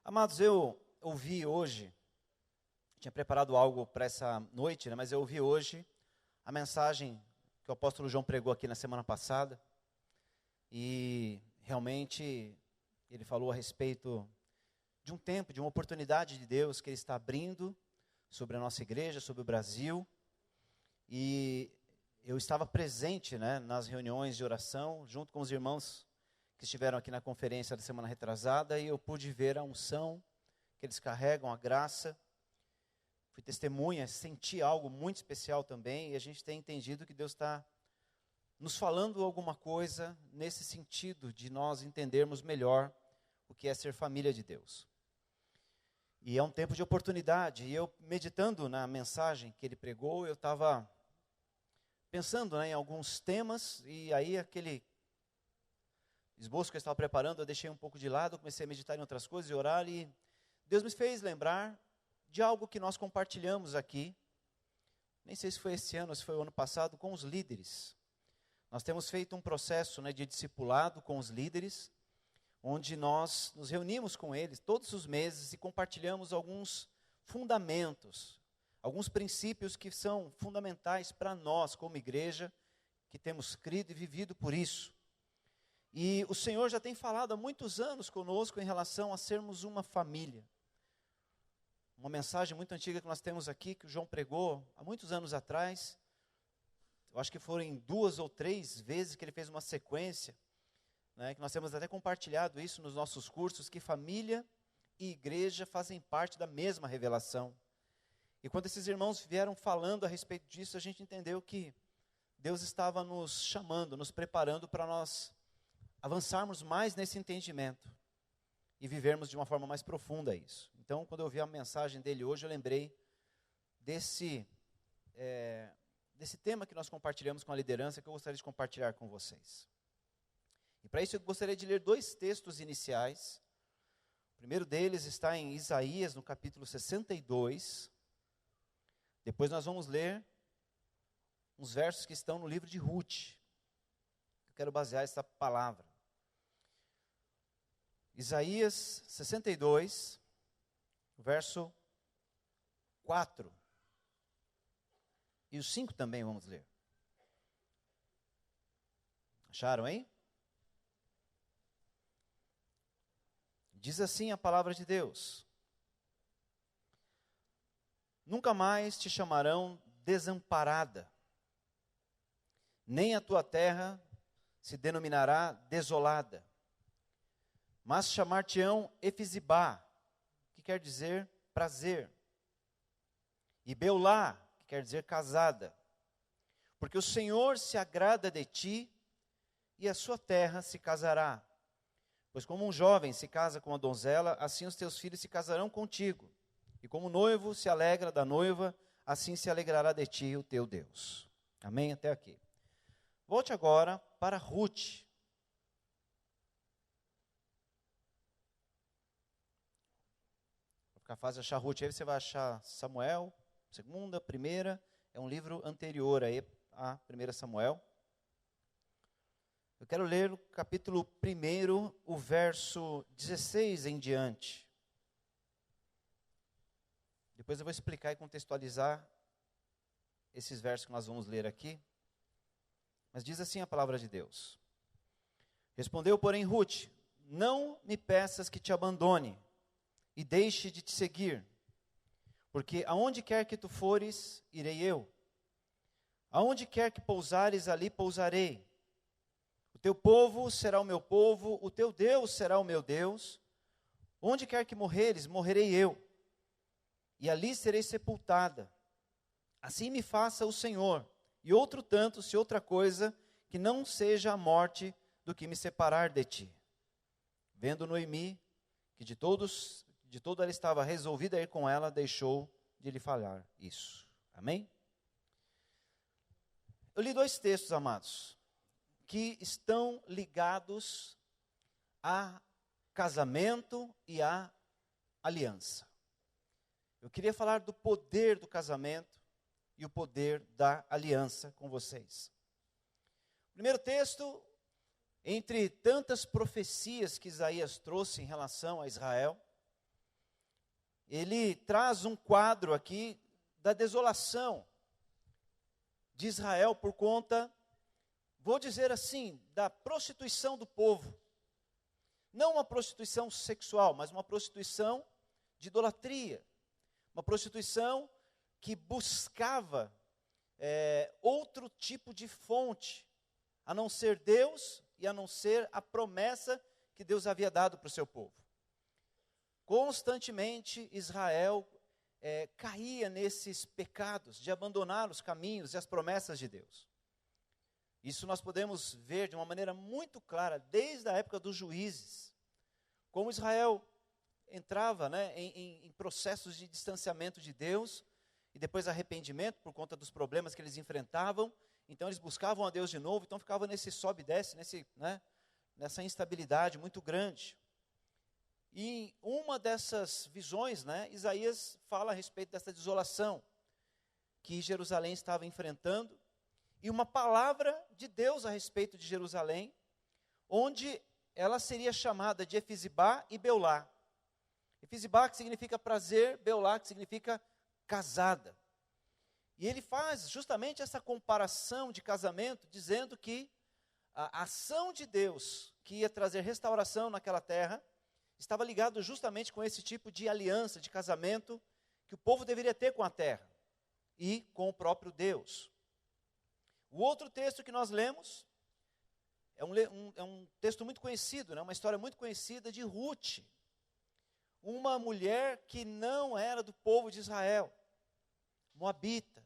Amados, eu ouvi hoje, tinha preparado algo para essa noite, mas eu ouvi hoje a mensagem que o apóstolo João pregou aqui na semana passada. E realmente ele falou a respeito de um tempo, de uma oportunidade de Deus que Ele está abrindo sobre a nossa igreja, sobre o Brasil. E eu estava presente, nas reuniões de oração, junto com os irmãos que estiveram aqui na conferência da semana retrasada, e eu pude ver a unção que eles carregam, a graça. Fui testemunha, senti algo muito especial também, e a gente tem entendido que Deus está nos falando alguma coisa nesse sentido de nós entendermos melhor o que é ser família de Deus. E é um tempo de oportunidade, e eu meditando na mensagem que ele pregou, eu estava pensando em alguns temas, e aí aquele esboço que eu estava preparando, eu deixei um pouco de lado, comecei a meditar em outras coisas e orar, e Deus me fez lembrar de algo que nós compartilhamos aqui, nem sei se foi esse ano ou se foi o ano passado, com os líderes. Nós temos feito um processo de discipulado com os líderes, onde nós nos reunimos com eles todos os meses e compartilhamos alguns fundamentos, alguns princípios que são fundamentais para nós como igreja, que temos crido e vivido por isso. E o Senhor já tem falado há muitos anos conosco em relação a sermos uma família. Uma mensagem muito antiga que nós temos aqui, que o João pregou há muitos anos atrás. Eu acho que foram em 2 ou 3 vezes que ele fez uma sequência, que nós temos até compartilhado isso nos nossos cursos, que família e igreja fazem parte da mesma revelação. E quando esses irmãos vieram falando a respeito disso, a gente entendeu que Deus estava nos chamando, nos preparando para nós avançarmos mais nesse entendimento e vivermos de uma forma mais profunda isso. Então, quando eu vi a mensagem dele hoje, eu lembrei desse tema que nós compartilhamos com a liderança, que eu gostaria de compartilhar com vocês. E para isso eu gostaria de ler 2 textos iniciais. O primeiro deles está em Isaías, no capítulo 62. Depois nós vamos ler uns versos que estão no livro de Ruth. Eu quero basear essa palavra. Isaías 62, verso 4. E o 5 também vamos ler. Acharam aí? Diz assim a palavra de Deus: nunca mais te chamarão desamparada, nem a tua terra se denominará desolada, mas chamar-te-ão Efizibá, que quer dizer prazer, e Beulá, que quer dizer casada, porque o Senhor se agrada de ti, e a sua terra se casará. Pois como um jovem se casa com uma donzela, assim os teus filhos se casarão contigo. E como o noivo se alegra da noiva, assim se alegrará de ti o teu Deus. Amém? Até aqui. Volte agora para Ruth. Para ficar fácil achar Ruth, aí você vai achar Samuel, 2ª, 1ª, é um livro anterior aí a 1 Samuel. Eu quero ler o capítulo 1, o verso 16 em diante. Depois eu vou explicar e contextualizar esses versos que nós vamos ler aqui. Mas diz assim a palavra de Deus. Respondeu, porém, Ruth: não me peças que te abandone e deixe de te seguir, porque aonde quer que tu fores, irei eu. Aonde quer que pousares, ali pousarei. O teu povo será o meu povo, o teu Deus será o meu Deus. Onde quer que morreres, morrerei eu, e ali serei sepultada. Assim me faça o Senhor, e outro tanto, se outra coisa, que não seja a morte do que me separar de ti. Vendo Noemi, que de todo ela estava resolvida a ir com ela, deixou de lhe falar isso. Amém? Eu li 2 textos, amados, que estão ligados a casamento e a aliança. Eu queria falar do poder do casamento e o poder da aliança com vocês. O primeiro texto, entre tantas profecias que Isaías trouxe em relação a Israel, ele traz um quadro aqui da desolação de Israel por conta, vou dizer assim, da prostituição do povo. Não uma prostituição sexual, mas uma prostituição de idolatria. Uma prostituição que buscava outro tipo de fonte, a não ser Deus e a não ser a promessa que Deus havia dado para o seu povo. Constantemente Israel caía nesses pecados de abandonar os caminhos e as promessas de Deus. Isso nós podemos ver de uma maneira muito clara, desde a época dos juízes, como Israel entrava em processos de distanciamento de Deus, e depois arrependimento por conta dos problemas que eles enfrentavam. Então eles buscavam a Deus de novo, então ficavam nesse sobe e desce, nessa instabilidade muito grande. E uma dessas visões, Isaías fala a respeito dessa desolação que Jerusalém estava enfrentando, e uma palavra de Deus a respeito de Jerusalém, onde ela seria chamada de Efizibá e Beulá. Efizibá, que significa prazer, Beulá, que significa casada. E ele faz justamente essa comparação de casamento, dizendo que a ação de Deus, que ia trazer restauração naquela terra, estava ligado justamente com esse tipo de aliança, de casamento, que o povo deveria ter com a terra e com o próprio Deus. O outro texto que nós lemos é um texto muito conhecido, uma história muito conhecida de Ruth, uma mulher que não era do povo de Israel, moabita,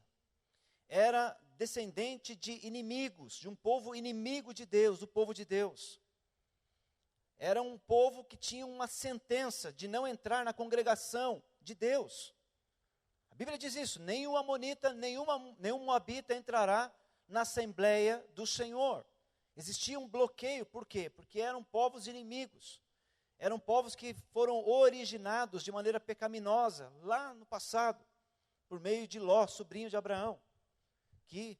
era descendente de inimigos, de um povo inimigo de Deus, do povo de Deus. Era um povo que tinha uma sentença de não entrar na congregação de Deus. A Bíblia diz isso: nenhum amonita, nenhum moabita entrará na Assembleia do Senhor. Existia um bloqueio, por quê? Porque eram povos inimigos. Eram povos que foram originados de maneira pecaminosa, lá no passado, por meio de Ló, sobrinho de Abraão, que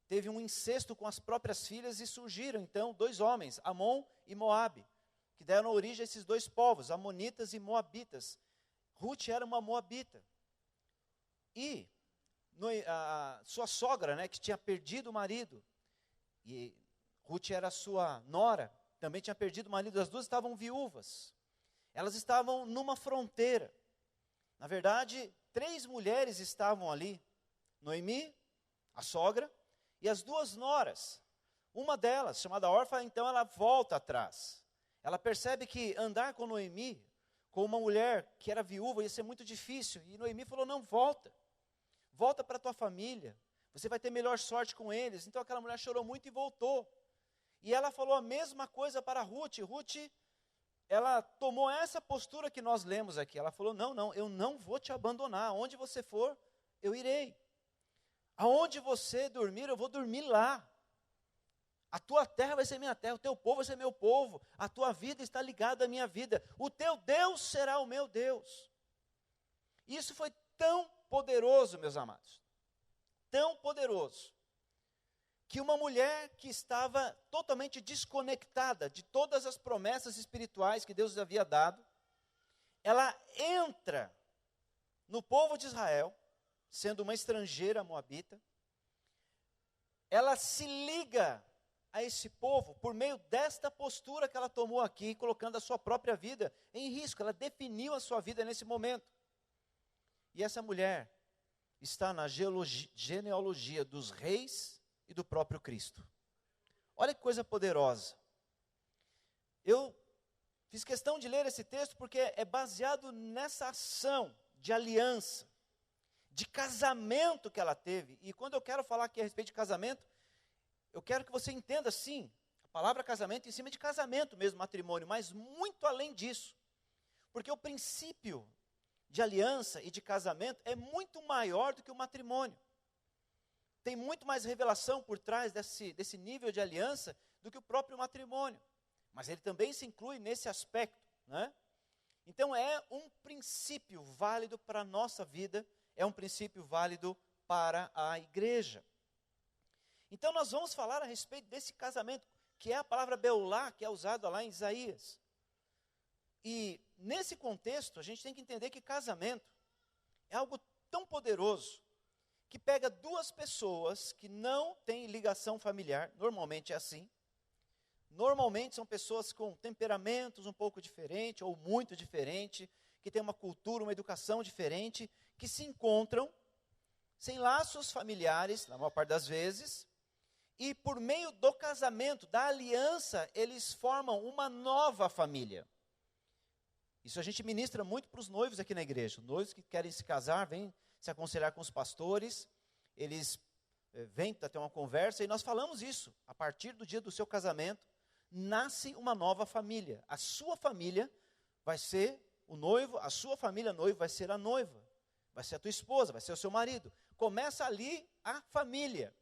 teve um incesto com as próprias filhas e surgiram, então, 2 homens, Amon e Moabe, que deram origem a esses 2 povos, amonitas e moabitas. Ruth era uma moabita. E a sua sogra, que tinha perdido o marido, e Ruth era sua nora, também tinha perdido o marido, as duas estavam viúvas. Elas estavam numa fronteira. Na verdade, 3 mulheres estavam ali, Noemi, a sogra, e as 2 noras. Uma delas, chamada Orfa, então ela volta atrás. Ela percebe que andar com Noemi, com uma mulher que era viúva, ia ser muito difícil. E Noemi falou: não, volta para a tua família, você vai ter melhor sorte com eles. Então aquela mulher chorou muito e voltou. E ela falou a mesma coisa para Ruth. Ruth, ela tomou essa postura que nós lemos aqui. Ela falou: não, eu não vou te abandonar. Aonde você for, eu irei. Aonde você dormir, eu vou dormir lá. A tua terra vai ser minha terra, o teu povo vai ser meu povo. A tua vida está ligada à minha vida. O teu Deus será o meu Deus. Isso foi tão poderoso, meus amados. Tão poderoso, que uma mulher que estava totalmente desconectada de todas as promessas espirituais que Deus havia dado, ela entra no povo de Israel, sendo uma estrangeira moabita, ela se liga a esse povo por meio desta postura que ela tomou aqui, colocando a sua própria vida em risco. Ela definiu a sua vida nesse momento. E essa mulher está na genealogia dos reis e do próprio Cristo. Olha que coisa poderosa. Eu fiz questão de ler esse texto porque é baseado nessa ação de aliança, de casamento que ela teve. E quando eu quero falar aqui a respeito de casamento, eu quero que você entenda, sim, a palavra casamento em cima de casamento mesmo, matrimônio, mas muito além disso. Porque o princípio de aliança e de casamento é muito maior do que o matrimônio. Tem muito mais revelação por trás desse nível de aliança do que o próprio matrimônio. Mas ele também se inclui nesse aspecto, Então é um princípio válido para a nossa vida, é um princípio válido para a igreja. Então nós vamos falar a respeito desse casamento, que é a palavra Beulá, que é usada lá em Isaías. E nesse contexto, a gente tem que entender que casamento É algo tão poderoso que pega duas pessoas que não têm ligação familiar, normalmente é assim. Normalmente são pessoas com temperamentos um pouco diferentes ou muito diferentes, que têm uma cultura, uma educação diferente, que se encontram sem laços familiares, na maior parte das vezes, e por meio do casamento, da aliança, eles formam uma nova família. Isso a gente ministra muito para os noivos aqui na igreja. Os noivos que querem se casar, vêm se aconselhar com os pastores, eles vêm para ter uma conversa, e nós falamos isso. A partir do dia do seu casamento, nasce uma nova família. A sua família vai ser o noivo, a sua família noivo vai ser a noiva, vai ser a tua esposa, vai ser o seu marido. Começa ali a família.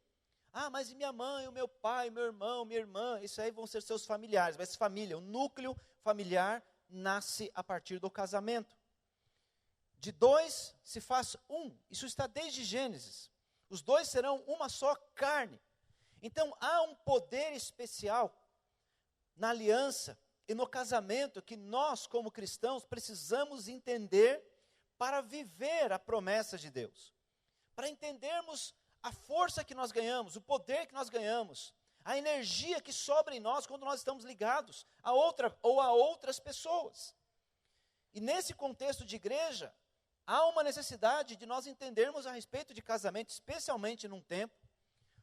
Ah, mas e minha mãe, o meu pai, meu irmão, minha irmã, isso aí vão ser seus familiares, vai ser família. O núcleo familiar nasce a partir do casamento. De dois se faz um, isso está desde Gênesis. Os dois serão uma só carne. Então há um poder especial na aliança e no casamento que nós, como cristãos, precisamos entender para viver a promessa de Deus. Para entendermos a força que nós ganhamos, o poder que nós ganhamos, a energia que sobra em nós quando nós estamos ligados a outra ou a outras pessoas. E nesse contexto de igreja, há uma necessidade de nós entendermos a respeito de casamento, especialmente num tempo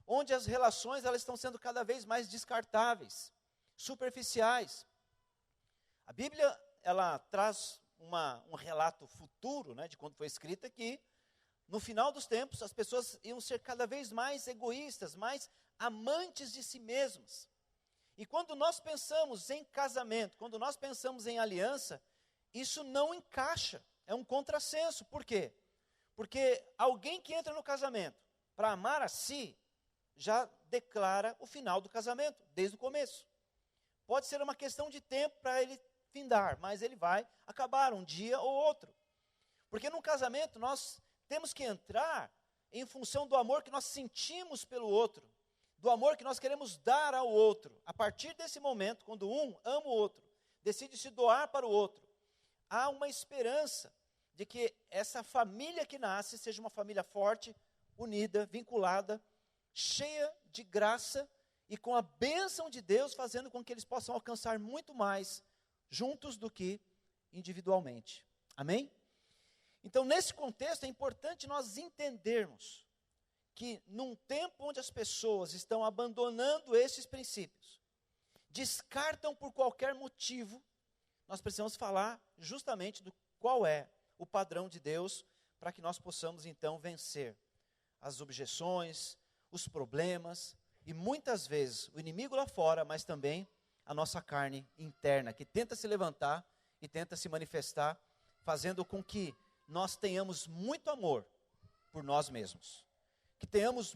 onde as relações elas estão sendo cada vez mais descartáveis, superficiais. A Bíblia, ela traz um relato futuro, né, de quando foi escrita, que no final dos tempos as pessoas iam ser cada vez mais egoístas, mais amantes de si mesmas. E quando nós pensamos em casamento, quando nós pensamos em aliança, isso não encaixa, é um contrassenso. Por quê? Porque alguém que entra no casamento para amar a si, já declara o final do casamento, desde o começo. Pode ser uma questão de tempo para ele findar, mas ele vai acabar um dia ou outro. Porque no casamento nós temos que entrar em função do amor que nós sentimos pelo outro, do amor que nós queremos dar ao outro. A partir desse momento, quando um ama o outro, decide se doar para o outro, há uma esperança de que essa família que nasce seja uma família forte, unida, vinculada, cheia de graça e com a bênção de Deus, fazendo com que eles possam alcançar muito mais juntos do que individualmente. Amém? Então, nesse contexto, é importante nós entendermos que num tempo onde as pessoas estão abandonando esses princípios, descartam por qualquer motivo, nós precisamos falar justamente do qual é o padrão de Deus, para que nós possamos então vencer as objeções, os problemas, e muitas vezes o inimigo lá fora, mas também a nossa carne interna, que tenta se levantar e tenta se manifestar, fazendo com que nós tenhamos muito amor por nós mesmos, que tenhamos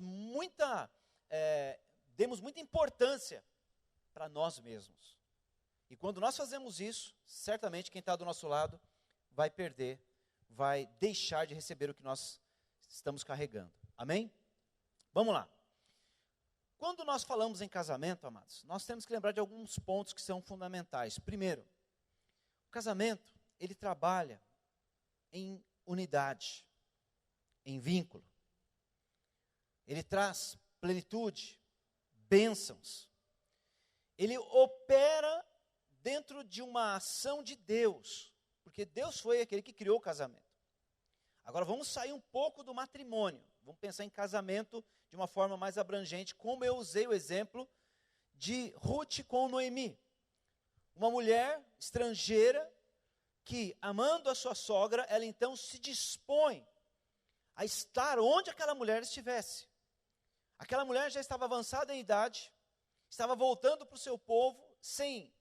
demos muita importância para nós mesmos. E quando nós fazemos isso, certamente quem está do nosso lado vai perder, vai deixar de receber o que nós estamos carregando. Amém? Vamos lá. Quando nós falamos em casamento, amados, nós temos que lembrar de alguns pontos que são fundamentais. Primeiro, o casamento, ele trabalha em unidade, em vínculo. Ele traz plenitude, bênçãos. Ele opera dentro de uma ação de Deus, porque Deus foi aquele que criou o casamento. Agora vamos sair um pouco do matrimônio, vamos pensar em casamento de uma forma mais abrangente, como eu usei o exemplo de Ruth com Noemi. Uma mulher estrangeira que, amando a sua sogra, ela então se dispõe a estar onde aquela mulher estivesse. Aquela mulher já estava avançada em idade, estava voltando para o seu povo, sem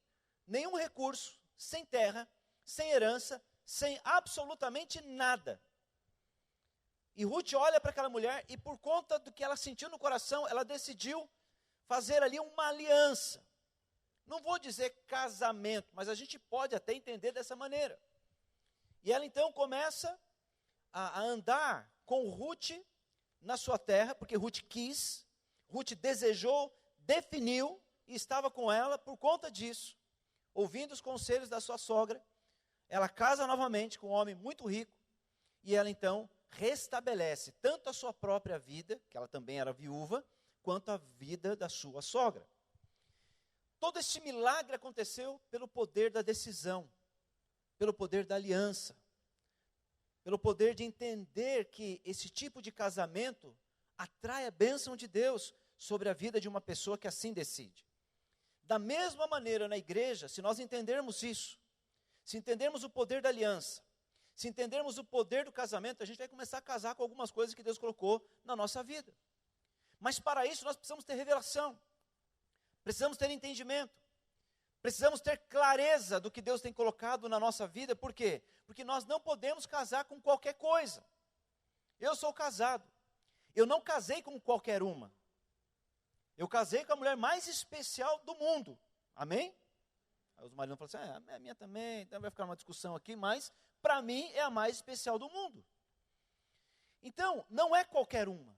nenhum recurso, sem terra, sem herança, sem absolutamente nada. E Ruth olha para aquela mulher e, por conta do que ela sentiu no coração, ela decidiu fazer ali uma aliança. Não vou dizer casamento, mas a gente pode até entender dessa maneira. E ela então começa a andar com Ruth na sua terra, porque Ruth quis, Ruth desejou, definiu e estava com ela por conta disso. Ouvindo os conselhos da sua sogra, ela casa novamente com um homem muito rico. e ela então restabelece tanto a sua própria vida, que ela também era viúva, quanto a vida da sua sogra. Todo este milagre aconteceu pelo poder da decisão, pelo poder da aliança, pelo poder de entender que esse tipo de casamento atrai a bênção de Deus sobre a vida de uma pessoa que assim decide. Da mesma maneira, na igreja, se nós entendermos isso, se entendermos o poder da aliança, se entendermos o poder do casamento, a gente vai começar a casar com algumas coisas que Deus colocou na nossa vida. Mas para isso nós precisamos ter revelação, precisamos ter entendimento, precisamos ter clareza do que Deus tem colocado na nossa vida. Por quê? Porque nós não podemos casar com qualquer coisa. Eu sou casado, eu não casei com qualquer uma. Eu casei com a mulher mais especial do mundo. Amém? Aí os maridos falam assim, a minha também, então vai ficar uma discussão aqui, mas para mim é a mais especial do mundo. Então, não é qualquer uma.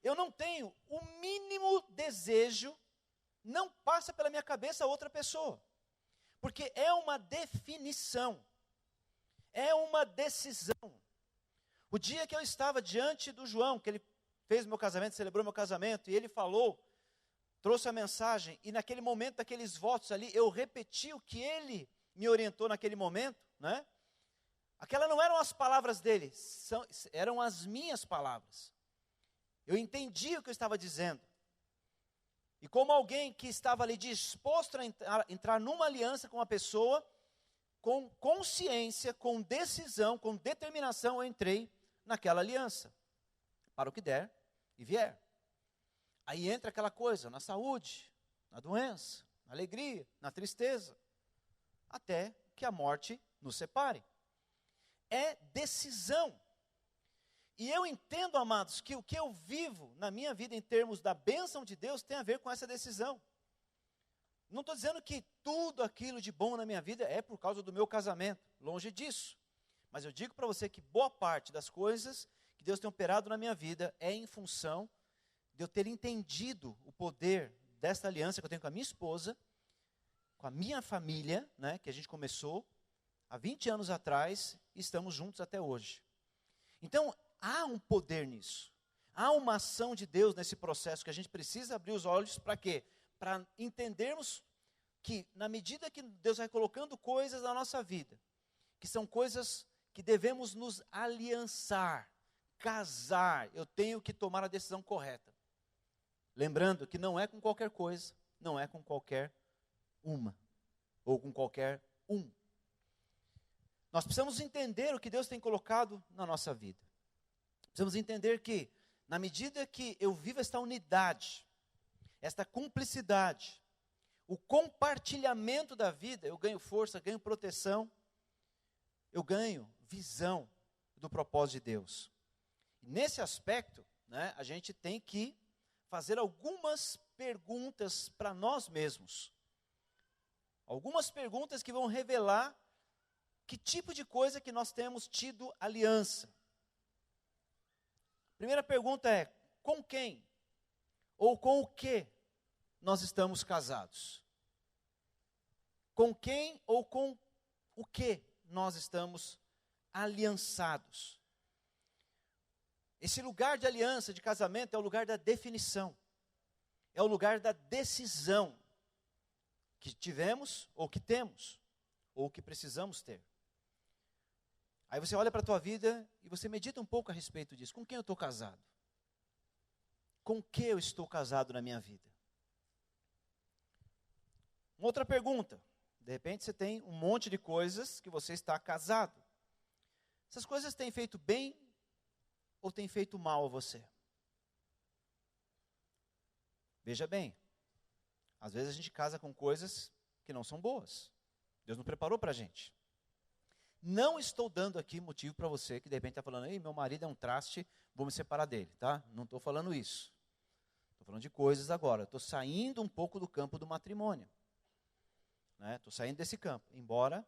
Eu não tenho o mínimo desejo, não passa pela minha cabeça outra pessoa. Porque é uma definição, é uma decisão. O dia que eu estava diante do João, que ele fez meu casamento, celebrou meu casamento, e ele falou, trouxe a mensagem, e naquele momento, daqueles votos ali, eu repeti o que ele me orientou naquele momento, né? Aquelas não eram as palavras dele, eram as minhas palavras. Eu entendi o que eu estava dizendo. E como alguém que estava ali disposto a entrar numa aliança com uma pessoa, com consciência, com decisão, com determinação, eu entrei naquela aliança, para o que der e vier. Aí entra aquela coisa, na saúde, na doença, na alegria, na tristeza, até que a morte nos separe. É decisão. E eu entendo, amados, que o que eu vivo na minha vida em termos da bênção de Deus tem a ver com essa decisão. Não estou dizendo que tudo aquilo de bom na minha vida é por causa do meu casamento, longe disso. Mas eu digo para você que boa parte das coisas que Deus tem operado na minha vida é em função de eu ter entendido o poder desta aliança que eu tenho com a minha esposa, com a minha família, né, que a gente começou há 20 anos atrás e estamos juntos até hoje. Então, há um poder nisso. Há uma ação de Deus nesse processo que a gente precisa abrir os olhos para quê? Para entendermos que, na medida que Deus vai colocando coisas na nossa vida, que são coisas que devemos nos aliançar, casar, eu tenho que tomar a decisão correta. Lembrando que não é com qualquer coisa, não é com qualquer uma, ou com qualquer um. Nós precisamos entender o que Deus tem colocado na nossa vida. Precisamos entender que, na medida que eu vivo esta unidade, esta cumplicidade, o compartilhamento da vida, eu ganho força, ganho proteção, eu ganho visão do propósito de Deus. E nesse aspecto, né, a gente tem que fazer algumas perguntas para nós mesmos. Algumas perguntas que vão revelar que tipo de coisa que nós temos tido aliança. Primeira pergunta é, com quem ou com o que nós estamos casados? Com quem ou com o que nós estamos aliançados? Esse lugar de aliança, de casamento, é o lugar da definição. É o lugar da decisão que tivemos ou que temos, ou que precisamos ter. Aí você olha para a tua vida e você medita um pouco a respeito disso. Com quem eu estou casado? Com que eu estou casado na minha vida? Uma outra pergunta. De repente você tem um monte de coisas que você está casado. Essas coisas têm feito bem ou têm feito mal a você? Veja bem, às vezes a gente casa com coisas que não são boas. Deus não preparou para a gente. Não estou dando aqui motivo para você que de repente está falando, ei, meu marido é um traste, vou me separar dele, tá? Não estou falando isso. Estou falando de coisas agora. Estou saindo um pouco do campo do matrimônio. Estou saindo desse campo. Embora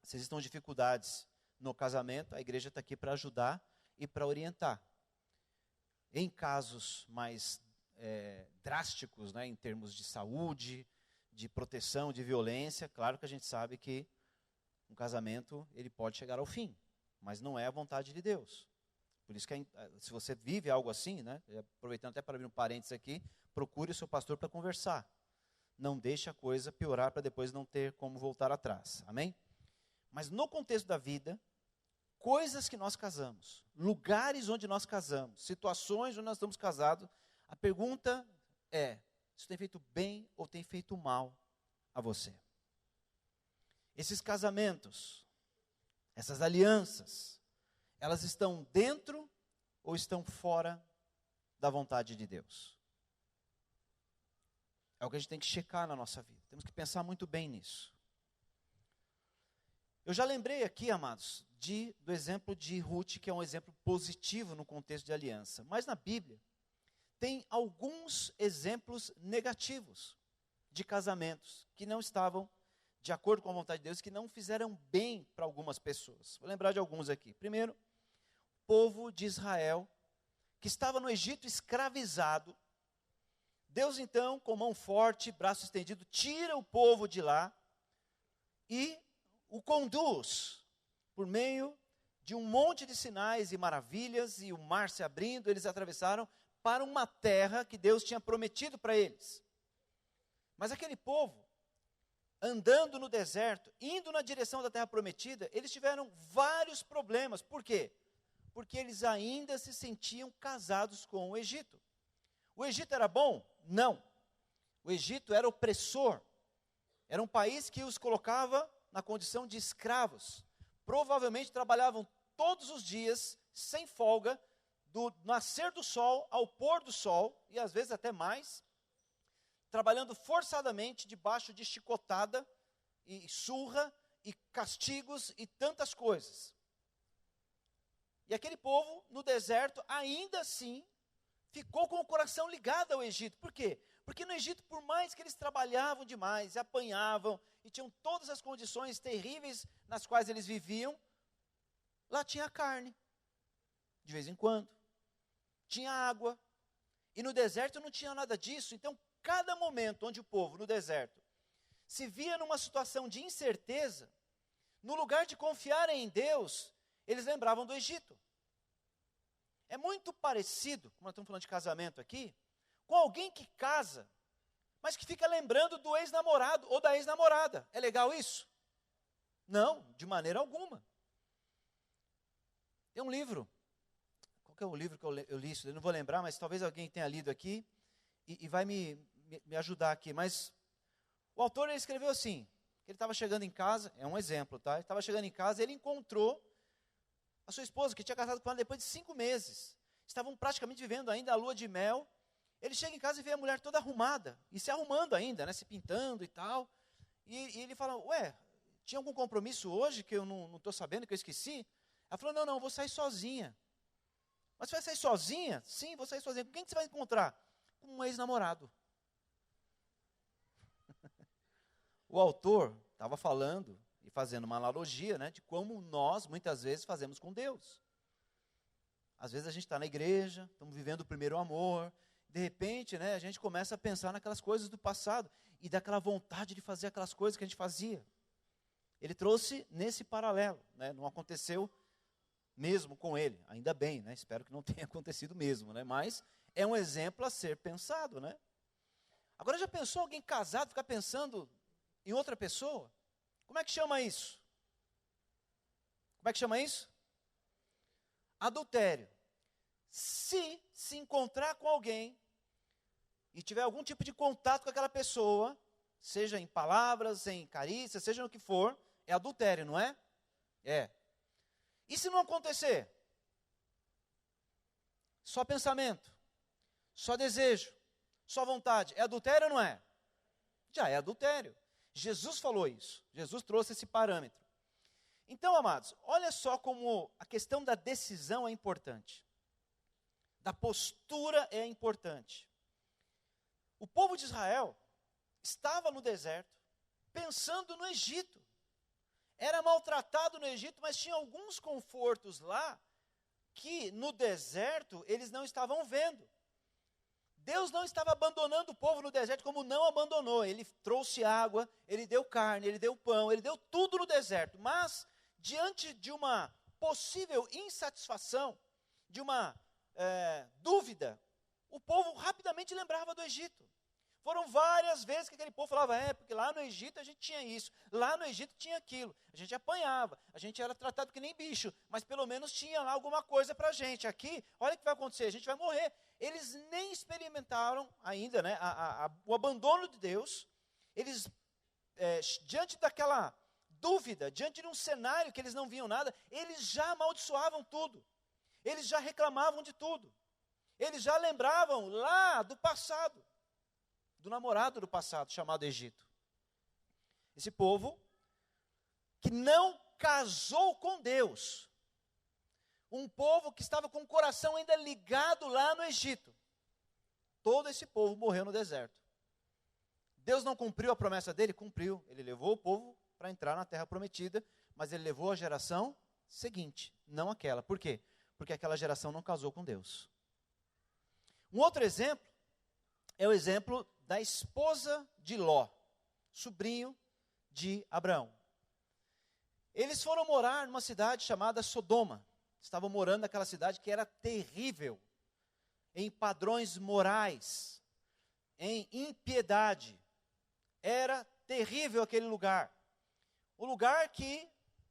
se existam dificuldades no casamento, a igreja está aqui para ajudar e para orientar. Em casos mais drásticos, né, em termos de saúde, de proteção, de violência, claro que a gente sabe que um casamento, ele pode chegar ao fim. mas não é a vontade de Deus. Por isso que se você vive algo assim, né, aproveitando até para abrir um parênteses aqui, procure o seu pastor para conversar. Não deixe a coisa piorar para depois não ter como voltar atrás. Amém? Mas no contexto da vida, coisas que nós casamos, lugares onde nós casamos, situações onde nós estamos casados, a pergunta é, isso tem feito bem ou tem feito mal a você? Esses casamentos, essas alianças, elas estão dentro ou estão fora da vontade de Deus? É o que a gente tem que checar na nossa vida. Temos que pensar muito bem nisso. Eu já lembrei aqui, amados, do exemplo de Ruth, que é um exemplo positivo no contexto de aliança. Mas na Bíblia, tem alguns exemplos negativos de casamentos que não estavam de acordo com a vontade de Deus, que não fizeram bem para algumas pessoas. Vou lembrar de alguns aqui. Primeiro, o povo de Israel, que estava no Egito escravizado. Deus então, com mão forte, braço estendido, tira o povo de lá e o conduz por meio de um monte de sinais e maravilhas, e o mar se abrindo, eles atravessaram para uma terra que Deus tinha prometido para eles. Mas aquele povo, andando no deserto, indo na direção da terra prometida, eles tiveram vários problemas. Por quê? Porque eles ainda se sentiam casados com o Egito. O Egito era bom? Não. O Egito era opressor. Era um país que os colocava na condição de escravos. Provavelmente trabalhavam todos os dias, sem folga, do nascer do sol ao pôr do sol, e às vezes até mais, trabalhando forçadamente debaixo de chicotada, e surra, e castigos, e tantas coisas. E aquele povo, no deserto, ainda assim, ficou com o coração ligado ao Egito. Por quê? Porque no Egito, por mais que eles trabalhavam demais, apanhavam, e tinham todas as condições terríveis nas quais eles viviam, lá tinha carne, de vez em quando. Tinha água, e no deserto não tinha nada disso. Então, cada momento onde o povo, no deserto, se via numa situação de incerteza, no lugar de confiarem em Deus, eles lembravam do Egito. É muito parecido, como nós estamos falando de casamento aqui, com alguém que casa, mas que fica lembrando do ex-namorado ou da ex-namorada. É legal isso? Não, de maneira alguma. Tem um livro, qual que é o livro que eu li isso? Eu não vou lembrar, mas talvez alguém tenha lido aqui e vai me ajudar aqui. Mas o autor ele escreveu assim, que ele estava chegando em casa, é um exemplo, tá? Ele estava chegando em casa e ele encontrou a sua esposa, que tinha casado com ela depois de 5 meses. Estavam praticamente vivendo ainda a lua de mel. Ele chega em casa e vê a mulher toda arrumada, e se arrumando ainda, né, se pintando e tal. E ele fala, ué, tinha algum compromisso hoje que eu não estou sabendo, que eu esqueci? Ela falou, não, vou sair sozinha. Mas você vai sair sozinha? Sim, vou sair sozinha. Com quem que você vai encontrar? Com um ex-namorado. O autor estava falando e fazendo uma analogia, né, de como nós, muitas vezes, fazemos com Deus. Às vezes a gente está na igreja, estamos vivendo o primeiro amor, de repente, né, a gente começa a pensar naquelas coisas do passado, e daquela vontade de fazer aquelas coisas que a gente fazia. Ele trouxe nesse paralelo, né, não aconteceu mesmo com ele, ainda bem, né, espero que não tenha acontecido mesmo, né, mas é um exemplo a ser pensado, né. Agora, já pensou alguém casado ficar pensando em outra pessoa? Como é que chama isso? Como é que chama isso? Adultério. Se encontrar com alguém e tiver algum tipo de contato com aquela pessoa, seja em palavras, em carícias, seja no que for, é adultério, não é? É. E se não acontecer? Só pensamento, só desejo, só vontade. É adultério ou não é? Já é adultério. Jesus falou isso. Jesus trouxe esse parâmetro. Então, amados, olha só como a questão da decisão é importante. Da postura é importante. O povo de Israel estava no deserto, pensando no Egito. Era maltratado no Egito, mas tinha alguns confortos lá que no deserto eles não estavam vendo. Deus não estava abandonando o povo no deserto como não abandonou. Ele trouxe água, ele deu carne, ele deu pão, ele deu tudo no deserto. Mas, diante de uma possível insatisfação, de uma dúvida, o povo rapidamente lembrava do Egito. Foram várias vezes que aquele povo falava, porque lá no Egito a gente tinha isso, lá no Egito tinha aquilo, a gente apanhava, a gente era tratado que nem bicho, mas pelo menos tinha lá alguma coisa para a gente. Aqui, olha o que vai acontecer, a gente vai morrer. Eles nem experimentaram ainda, né, o abandono de Deus. Eles, diante daquela dúvida, diante de um cenário que eles não viam nada, eles já amaldiçoavam tudo, eles já reclamavam de tudo, eles já lembravam lá do passado, do namorado do passado, chamado Egito. Esse povo que não casou com Deus, um povo que estava com o coração ainda ligado lá no Egito, todo esse povo morreu no deserto. Deus não cumpriu a promessa dele? Cumpriu. Ele levou o povo para entrar na terra prometida, mas ele levou a geração seguinte, não aquela. Por quê? Porque aquela geração não casou com Deus. Um outro exemplo é o exemplo da esposa de Ló, sobrinho de Abraão. Eles foram morar numa cidade chamada Sodoma. Estavam morando naquela cidade que era terrível, em padrões morais, em impiedade. Era terrível aquele lugar. O lugar que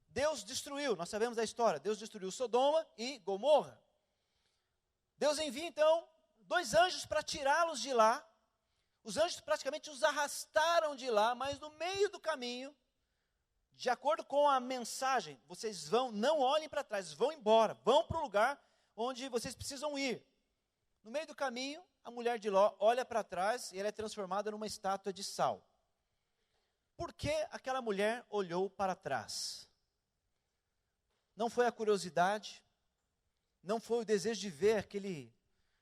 Deus destruiu, nós sabemos da história. Deus destruiu Sodoma e Gomorra. Deus envia então 2 anjos para tirá-los de lá. Os anjos praticamente os arrastaram de lá, mas no meio do caminho, de acordo com a mensagem, vocês vão, não olhem para trás, vão embora, vão para o lugar onde vocês precisam ir. No meio do caminho, a mulher de Ló olha para trás e ela é transformada numa estátua de sal. Por que aquela mulher olhou para trás? Não foi a curiosidade, não foi o desejo de ver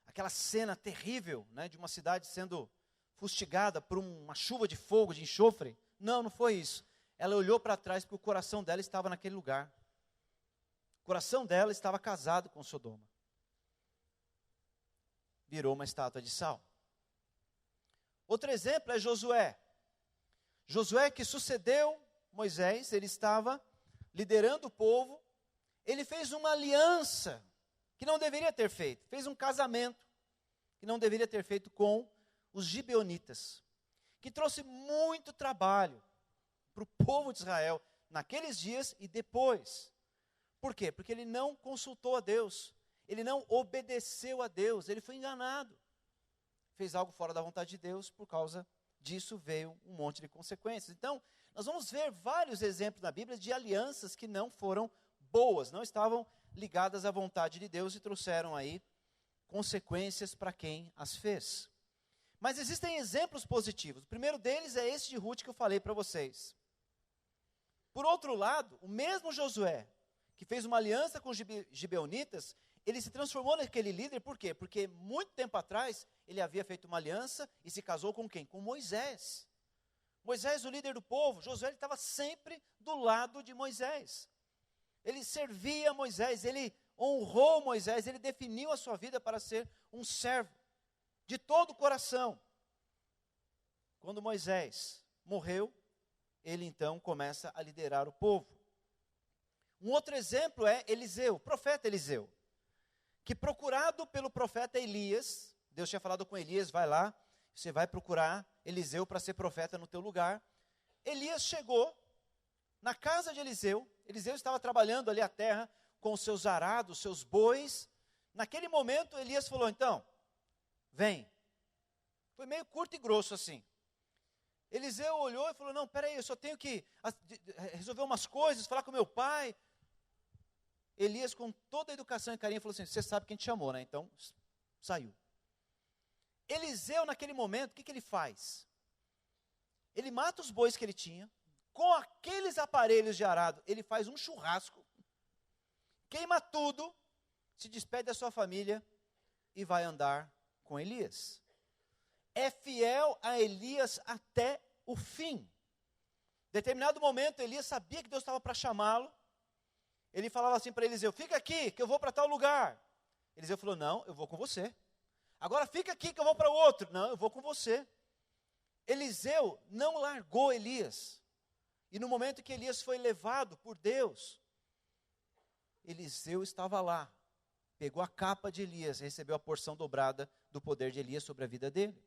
aquela cena terrível, né, de uma cidade sendo fustigada por uma chuva de fogo, de enxofre. Não foi isso. Ela olhou para trás porque o coração dela estava naquele lugar. O coração dela estava casado com Sodoma. Virou uma estátua de sal. Outro exemplo é Josué. Josué, que sucedeu Moisés, ele estava liderando o povo. Ele fez uma aliança que não deveria ter feito. Fez um casamento que não deveria ter feito com os gibeonitas, que trouxe muito trabalho para o povo de Israel naqueles dias e depois. Por quê? Porque ele não consultou a Deus, ele não obedeceu a Deus, ele foi enganado. Fez algo fora da vontade de Deus, por causa disso veio um monte de consequências. Então, nós vamos ver vários exemplos na Bíblia de alianças que não foram boas, não estavam ligadas à vontade de Deus e trouxeram aí consequências para quem as fez. Mas existem exemplos positivos. O primeiro deles é esse de Ruth que eu falei para vocês. Por outro lado, o mesmo Josué, que fez uma aliança com os gibeonitas, ele se transformou naquele líder, por quê? Porque muito tempo atrás, ele havia feito uma aliança e se casou com quem? Com Moisés. Moisés, o líder do povo. Josué estava sempre do lado de Moisés. Ele servia Moisés, ele honrou Moisés, ele definiu a sua vida para ser um servo de todo o coração. Quando Moisés morreu, ele então começa a liderar o povo. Um outro exemplo é Eliseu, o profeta Eliseu, que procurado pelo profeta Elias, Deus tinha falado com Elias, vai lá, você vai procurar Eliseu para ser profeta no teu lugar. Elias chegou na casa de Eliseu, Eliseu estava trabalhando ali a terra com os seus arados, seus bois. Naquele momento Elias falou, então, vem. Foi meio curto e grosso assim. Eliseu olhou e falou, não, peraí, eu só tenho que resolver umas coisas, falar com meu pai. Elias, com toda a educação e carinho, falou assim, você sabe quem te chamou, né? Então, saiu. Eliseu, naquele momento, o que ele faz? Ele mata os bois que ele tinha, com aqueles aparelhos de arado, ele faz um churrasco, queima tudo, se despede da sua família e vai andar com Elias. É fiel a Elias até o fim. Em determinado momento, Elias sabia que Deus estava para chamá-lo. Ele falava assim para Eliseu, fica aqui, que eu vou para tal lugar. Eliseu falou, não, eu vou com você. Agora fica aqui, que eu vou para o outro. Não, eu vou com você. Eliseu não largou Elias. E no momento que Elias foi levado por Deus, Eliseu estava lá, pegou a capa de Elias, recebeu a porção dobrada do poder de Elias sobre a vida dele.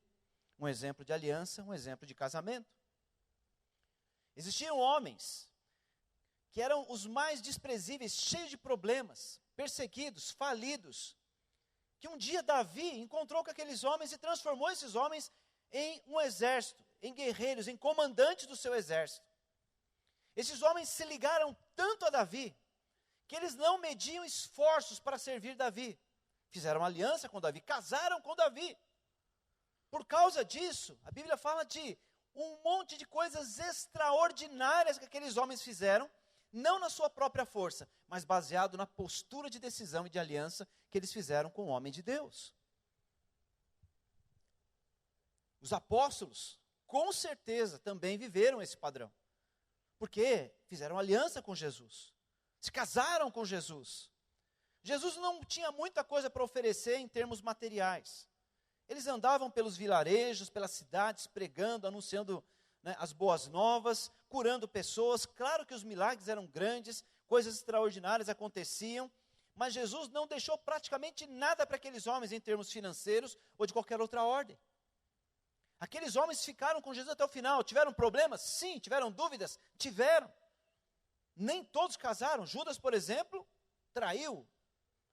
Um exemplo de aliança, um exemplo de casamento. Existiam homens que eram os mais desprezíveis, cheios de problemas, perseguidos, falidos, que um dia Davi encontrou com aqueles homens e transformou esses homens em um exército, em guerreiros, em comandantes do seu exército. Esses homens se ligaram tanto a Davi, que eles não mediam esforços para servir Davi. Fizeram aliança com Davi, casaram com Davi. Por causa disso, a Bíblia fala de um monte de coisas extraordinárias que aqueles homens fizeram, não na sua própria força, mas baseado na postura de decisão e de aliança que eles fizeram com o homem de Deus. Os apóstolos, com certeza, também viveram esse padrão, porque fizeram aliança com Jesus, se casaram com Jesus. Jesus não tinha muita coisa para oferecer em termos materiais. Eles andavam pelos vilarejos, pelas cidades, pregando, anunciando, né, as boas novas, curando pessoas. Claro que os milagres eram grandes, coisas extraordinárias aconteciam, mas Jesus não deixou praticamente nada para aqueles homens em termos financeiros ou de qualquer outra ordem. Aqueles homens ficaram com Jesus até o final. Tiveram problemas? Sim. Tiveram dúvidas? Tiveram. Nem todos casaram. Judas, por exemplo, traiu,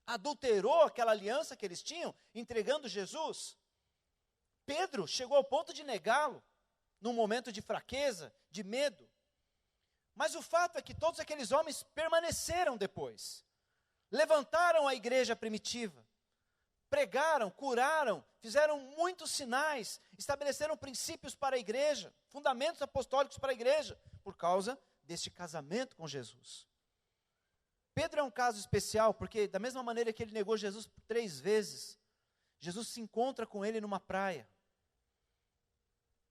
adulterou aquela aliança que eles tinham, entregando Jesus. Pedro chegou ao ponto de negá-lo, num momento de fraqueza, de medo. Mas o fato é que todos aqueles homens permaneceram depois. Levantaram a igreja primitiva. Pregaram, curaram, fizeram muitos sinais, estabeleceram princípios para a igreja, fundamentos apostólicos para a igreja, por causa deste casamento com Jesus. Pedro é um caso especial, porque da mesma maneira que ele negou Jesus 3 vezes, Jesus se encontra com ele numa praia.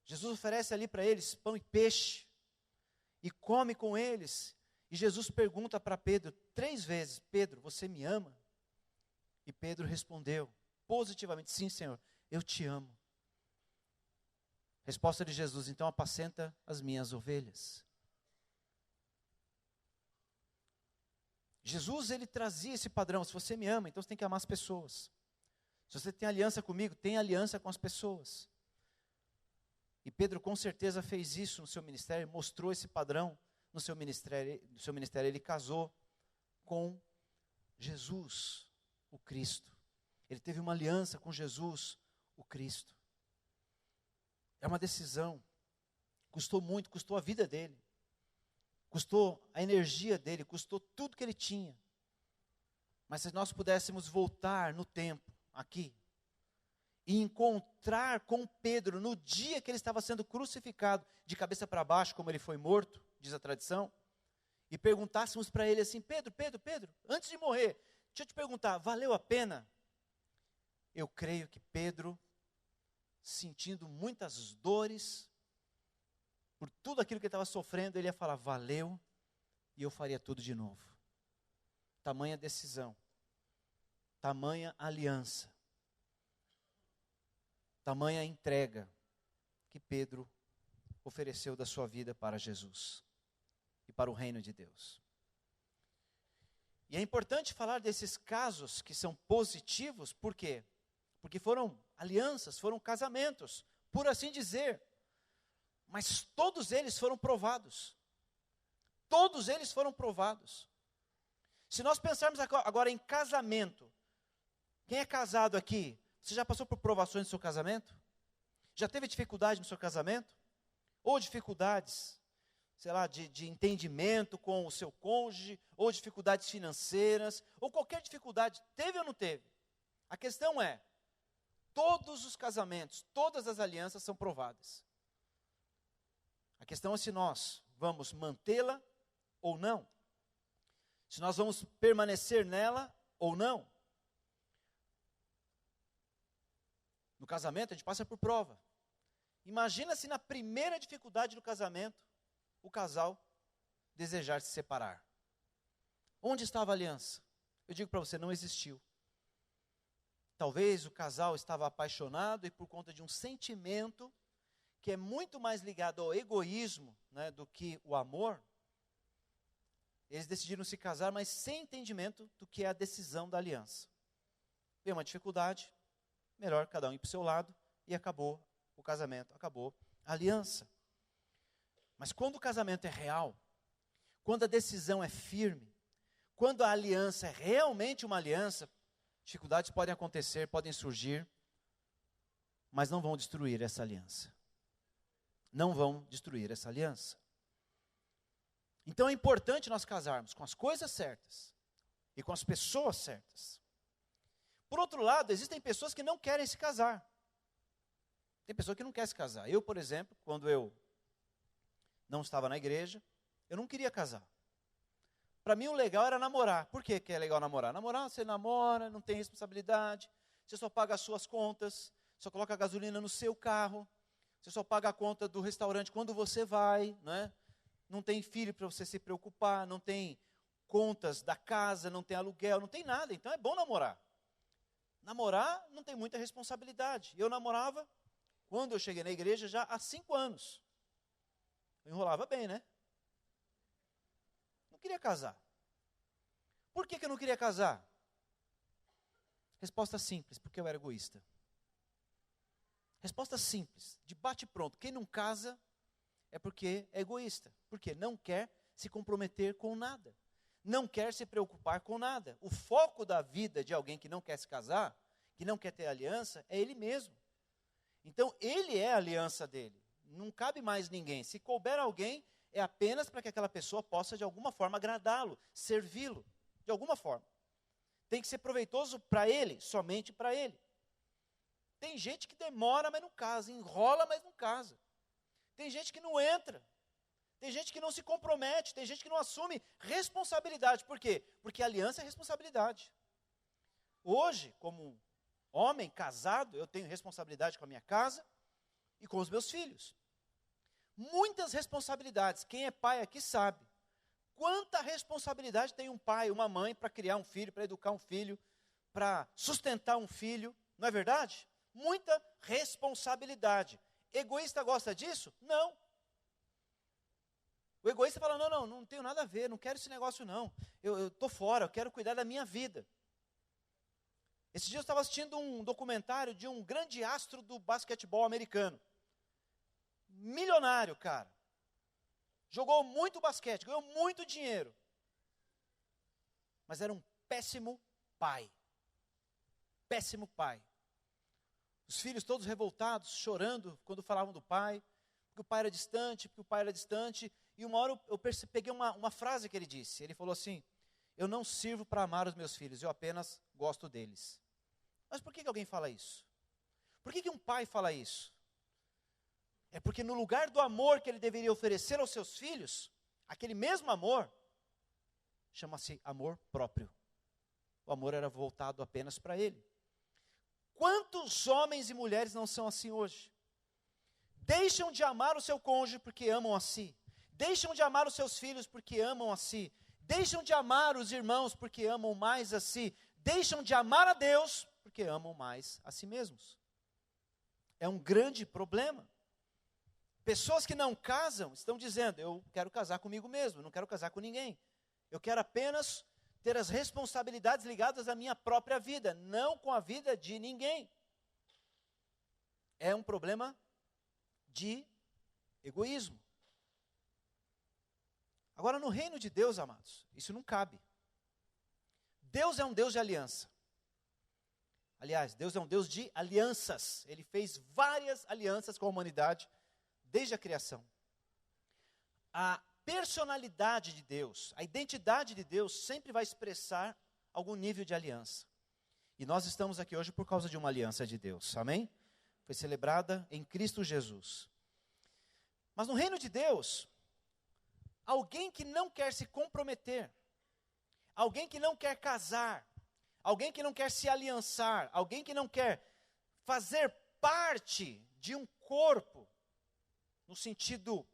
Jesus oferece ali para eles pão e peixe, e come com eles. E Jesus pergunta para Pedro 3 vezes, Pedro, você me ama? E Pedro respondeu positivamente, sim, Senhor, eu te amo. Resposta de Jesus, então apacenta as minhas ovelhas. Jesus, ele trazia esse padrão, se você me ama, então você tem que amar as pessoas. Se você tem aliança comigo, tem aliança com as pessoas. E Pedro com certeza fez isso no seu ministério, mostrou esse padrão no seu ministério. Ele casou com Jesus, o Cristo. Ele teve uma aliança com Jesus, o Cristo. É uma decisão. Custou muito, custou a vida dele. Custou a energia dele, custou tudo que ele tinha. Mas se nós pudéssemos voltar no tempo, aqui, e encontrar com Pedro no dia que ele estava sendo crucificado, de cabeça para baixo, como ele foi morto, diz a tradição, e perguntássemos para ele assim, Pedro, antes de morrer, deixa eu te perguntar, valeu a pena? Eu creio que Pedro, sentindo muitas dores, por tudo aquilo que ele estava sofrendo, ele ia falar, valeu, e eu faria tudo de novo. Tamanha decisão, tamanha aliança, tamanha entrega que Pedro ofereceu da sua vida para Jesus e para o reino de Deus. E é importante falar desses casos que são positivos, por quê? Porque foram alianças, foram casamentos, por assim dizer. Mas todos eles foram provados. Todos eles foram provados. Se nós pensarmos agora em casamento, quem é casado aqui, você já passou por provações no seu casamento? Já teve dificuldade no seu casamento? Ou dificuldades, sei lá, de entendimento com o seu cônjuge, ou dificuldades financeiras, ou qualquer dificuldade, teve ou não teve? A questão é, todos os casamentos, todas as alianças são provadas. A questão é se nós vamos mantê-la ou não. Se nós vamos permanecer nela ou não. No casamento a gente passa por prova. Imagina se na primeira dificuldade do casamento, o casal desejar se separar. Onde estava a aliança? Eu digo para você, não existiu. Talvez o casal estava apaixonado e por conta de um sentimento que é muito mais ligado ao egoísmo, né, do que o amor, eles decidiram se casar, mas sem entendimento do que é a decisão da aliança. Veio uma dificuldade, melhor cada um ir para o seu lado, e acabou o casamento, acabou a aliança. Mas quando o casamento é real, quando a decisão é firme, quando a aliança é realmente uma aliança, dificuldades podem acontecer, podem surgir, mas não vão destruir essa aliança. Não vão destruir essa aliança. Então é importante nós casarmos com as coisas certas e com as pessoas certas. Por outro lado, existem pessoas que não querem se casar. Tem pessoa que não quer se casar. Eu, por exemplo, quando eu não estava na igreja, eu não queria casar. Para mim o legal era namorar. Por que é legal namorar? Namorar, você namora, não tem responsabilidade, você só paga as suas contas, só coloca a gasolina no seu carro, você só paga a conta do restaurante quando você vai, né? Não tem filho para você se preocupar, não tem contas da casa, não tem aluguel, não tem nada. Então é bom namorar. Namorar não tem muita responsabilidade. Eu namorava, quando eu cheguei na igreja, já há 5 anos. Eu enrolava bem, né? Não queria casar. Por que eu não queria casar? Resposta simples, porque eu era egoísta. Resposta simples, de bate pronto. Quem não casa é porque é egoísta. Porque não quer se comprometer com nada. Não quer se preocupar com nada. O foco da vida de alguém que não quer se casar, que não quer ter aliança, é ele mesmo. Então, ele é a aliança dele. Não cabe mais ninguém. Se couber alguém, é apenas para que aquela pessoa possa, de alguma forma, agradá-lo, servi-lo, de alguma forma. Tem que ser proveitoso para ele, somente para ele. Tem gente que demora, mas não casa, enrola, mas não casa. Tem gente que não entra. Tem gente que não se compromete, tem gente que não assume responsabilidade. Por quê? Porque aliança é responsabilidade. Hoje, como homem casado, eu tenho responsabilidade com a minha casa e com os meus filhos. Muitas responsabilidades. Quem é pai aqui sabe. Quanta responsabilidade tem um pai, uma mãe para criar um filho, para educar um filho, para sustentar um filho. Não é verdade? Muita responsabilidade. Egoísta gosta disso? Não. O egoísta fala, não tenho nada a ver, não quero esse negócio não. Eu estou fora, eu quero cuidar da minha vida. Esse dia eu estava assistindo um documentário de um grande astro do basquetebol americano. Milionário, cara. Jogou muito basquete, ganhou muito dinheiro. Mas era um péssimo pai. Péssimo pai. Os filhos todos revoltados, chorando quando falavam do pai, porque o pai era distante, porque o pai era distante. E uma hora eu peguei uma frase que ele disse. Ele falou assim, eu não sirvo para amar os meus filhos, eu apenas gosto deles. Mas por que alguém fala isso? Por que um pai fala isso? É porque no lugar do amor que ele deveria oferecer aos seus filhos, aquele mesmo amor, chama-se amor próprio. O amor era voltado apenas para ele. Quantos homens e mulheres não são assim hoje? Deixam de amar o seu cônjuge porque amam a si. Deixam de amar os seus filhos porque amam a si. Deixam de amar os irmãos porque amam mais a si. Deixam de amar a Deus porque amam mais a si mesmos. É um grande problema. Pessoas que não casam estão dizendo, eu quero casar comigo mesmo, não quero casar com ninguém. Eu quero apenas ter as responsabilidades ligadas à minha própria vida, não com a vida de ninguém. É um problema de egoísmo. Agora, no reino de Deus, amados, isso não cabe. Deus é um Deus de aliança. Aliás, Deus é um Deus de alianças. Ele fez várias alianças com a humanidade desde a criação. A personalidade de Deus, a identidade de Deus sempre vai expressar algum nível de aliança. E nós estamos aqui hoje por causa de uma aliança de Deus, amém? Foi celebrada em Cristo Jesus. Mas no reino de Deus, alguém que não quer se comprometer, alguém que não quer casar, alguém que não quer se aliançar, alguém que não quer fazer parte de um corpo, no sentido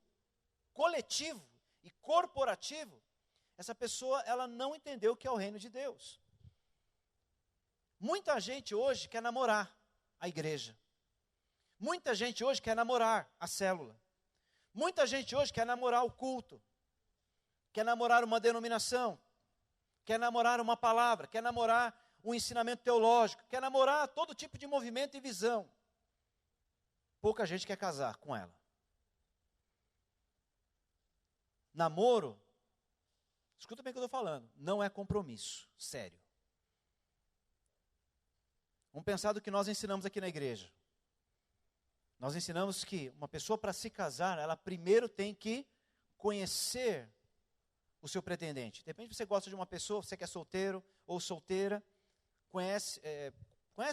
coletivo e corporativo, essa pessoa, ela não entendeu o que é o reino de Deus. Muita gente hoje quer namorar a igreja. Muita gente hoje quer namorar a célula. Muita gente hoje quer namorar o culto. quer namorar uma denominação, quer namorar uma palavra, quer namorar um ensinamento teológico, quer namorar todo tipo de movimento e visão. Pouca gente quer casar com ela. Namoro, escuta bem o que eu estou falando, não é compromisso, sério. Vamos pensar do que nós ensinamos aqui na igreja. Nós ensinamos que uma pessoa para se casar, ela primeiro tem que conhecer o seu pretendente. Depende se você gosta de uma pessoa, você que é solteiro ou solteira, conhece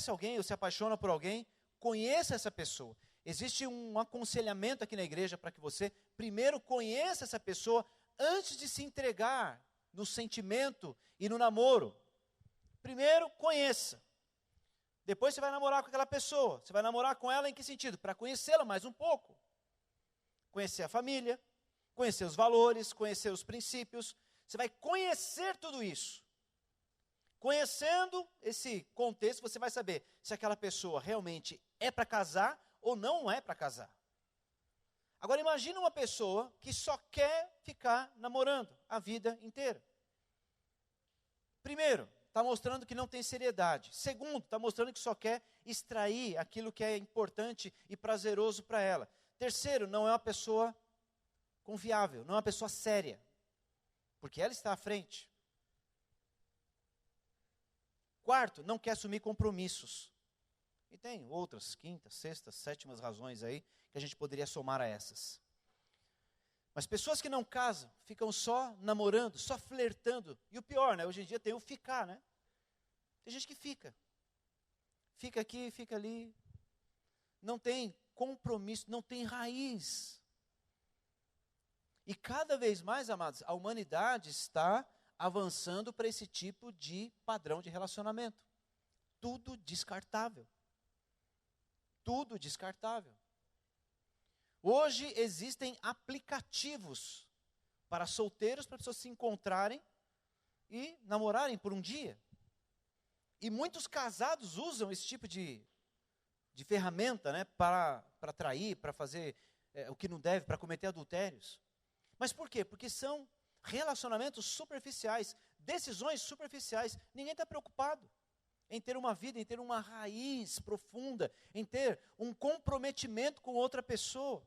alguém ou se apaixona por alguém, conheça essa pessoa. Existe um aconselhamento aqui na igreja para que você primeiro conheça essa pessoa antes de se entregar no sentimento e no namoro. Primeiro, conheça. Depois você vai namorar com aquela pessoa. Você vai namorar com ela em que sentido? Para conhecê-la mais um pouco. Conhecer a família, conhecer os valores, conhecer os princípios. Você vai conhecer tudo isso. Conhecendo esse contexto, você vai saber se aquela pessoa realmente é para casar ou não é para casar. Agora imagine uma pessoa que só quer ficar namorando a vida inteira. Primeiro, está mostrando que não tem seriedade. Segundo, está mostrando que só quer extrair aquilo que é importante e prazeroso para ela. Terceiro, não é uma pessoa confiável, não é uma pessoa séria, porque ela está à frente. Quarto, não quer assumir compromissos. E tem outras, quintas, sextas, sétimas razões aí, que a gente poderia somar a essas. Mas pessoas que não casam, ficam só namorando, só flertando. E o pior, né? Hoje em dia tem o ficar, né? Tem gente que fica. Fica aqui, fica ali. Não tem compromisso, não tem raiz. E cada vez mais, amados, a humanidade está avançando para esse tipo de padrão de relacionamento. Tudo descartável. Tudo descartável. Hoje existem aplicativos para solteiros, para pessoas se encontrarem e namorarem por um dia. E muitos casados usam esse tipo de ferramenta, né, para trair, para fazer o que não deve, para cometer adultérios. Mas por quê? Porque são relacionamentos superficiais, decisões superficiais. Ninguém está preocupado em ter uma vida, em ter uma raiz profunda, em ter um comprometimento com outra pessoa.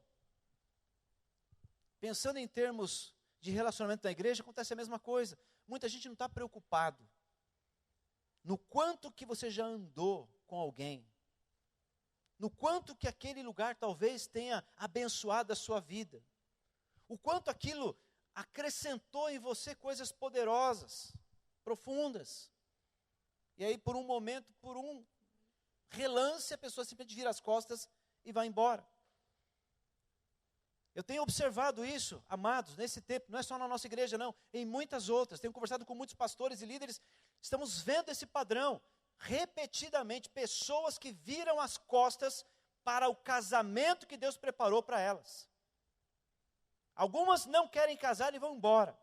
Pensando em termos de relacionamento na igreja, acontece a mesma coisa. Muita gente não está preocupado no quanto que você já andou com alguém, no quanto que aquele lugar talvez tenha abençoado a sua vida, o quanto aquilo acrescentou em você coisas poderosas, profundas. E aí, por um momento, por um relance, a pessoa simplesmente vira as costas e vai embora. Eu tenho observado isso, amados, nesse tempo, não é só na nossa igreja, não, em muitas outras. Tenho conversado com muitos pastores e líderes, estamos vendo esse padrão, repetidamente, pessoas que viram as costas para o casamento que Deus preparou para elas. Algumas não querem casar e vão embora.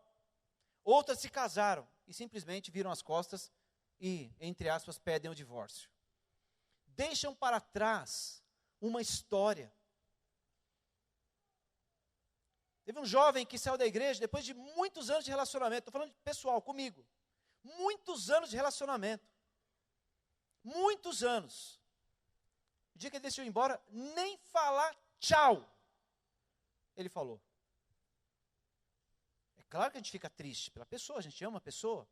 Outras se casaram e simplesmente viram as costas e, entre aspas, pedem o divórcio. Deixam para trás uma história. Teve um jovem que saiu da igreja depois de muitos anos de relacionamento. Estou falando de pessoal, comigo. Muitos anos de relacionamento. Muitos anos. O dia que ele decidiu ir embora, nem falar tchau, ele falou. É claro que a gente fica triste pela pessoa, a gente ama a pessoa.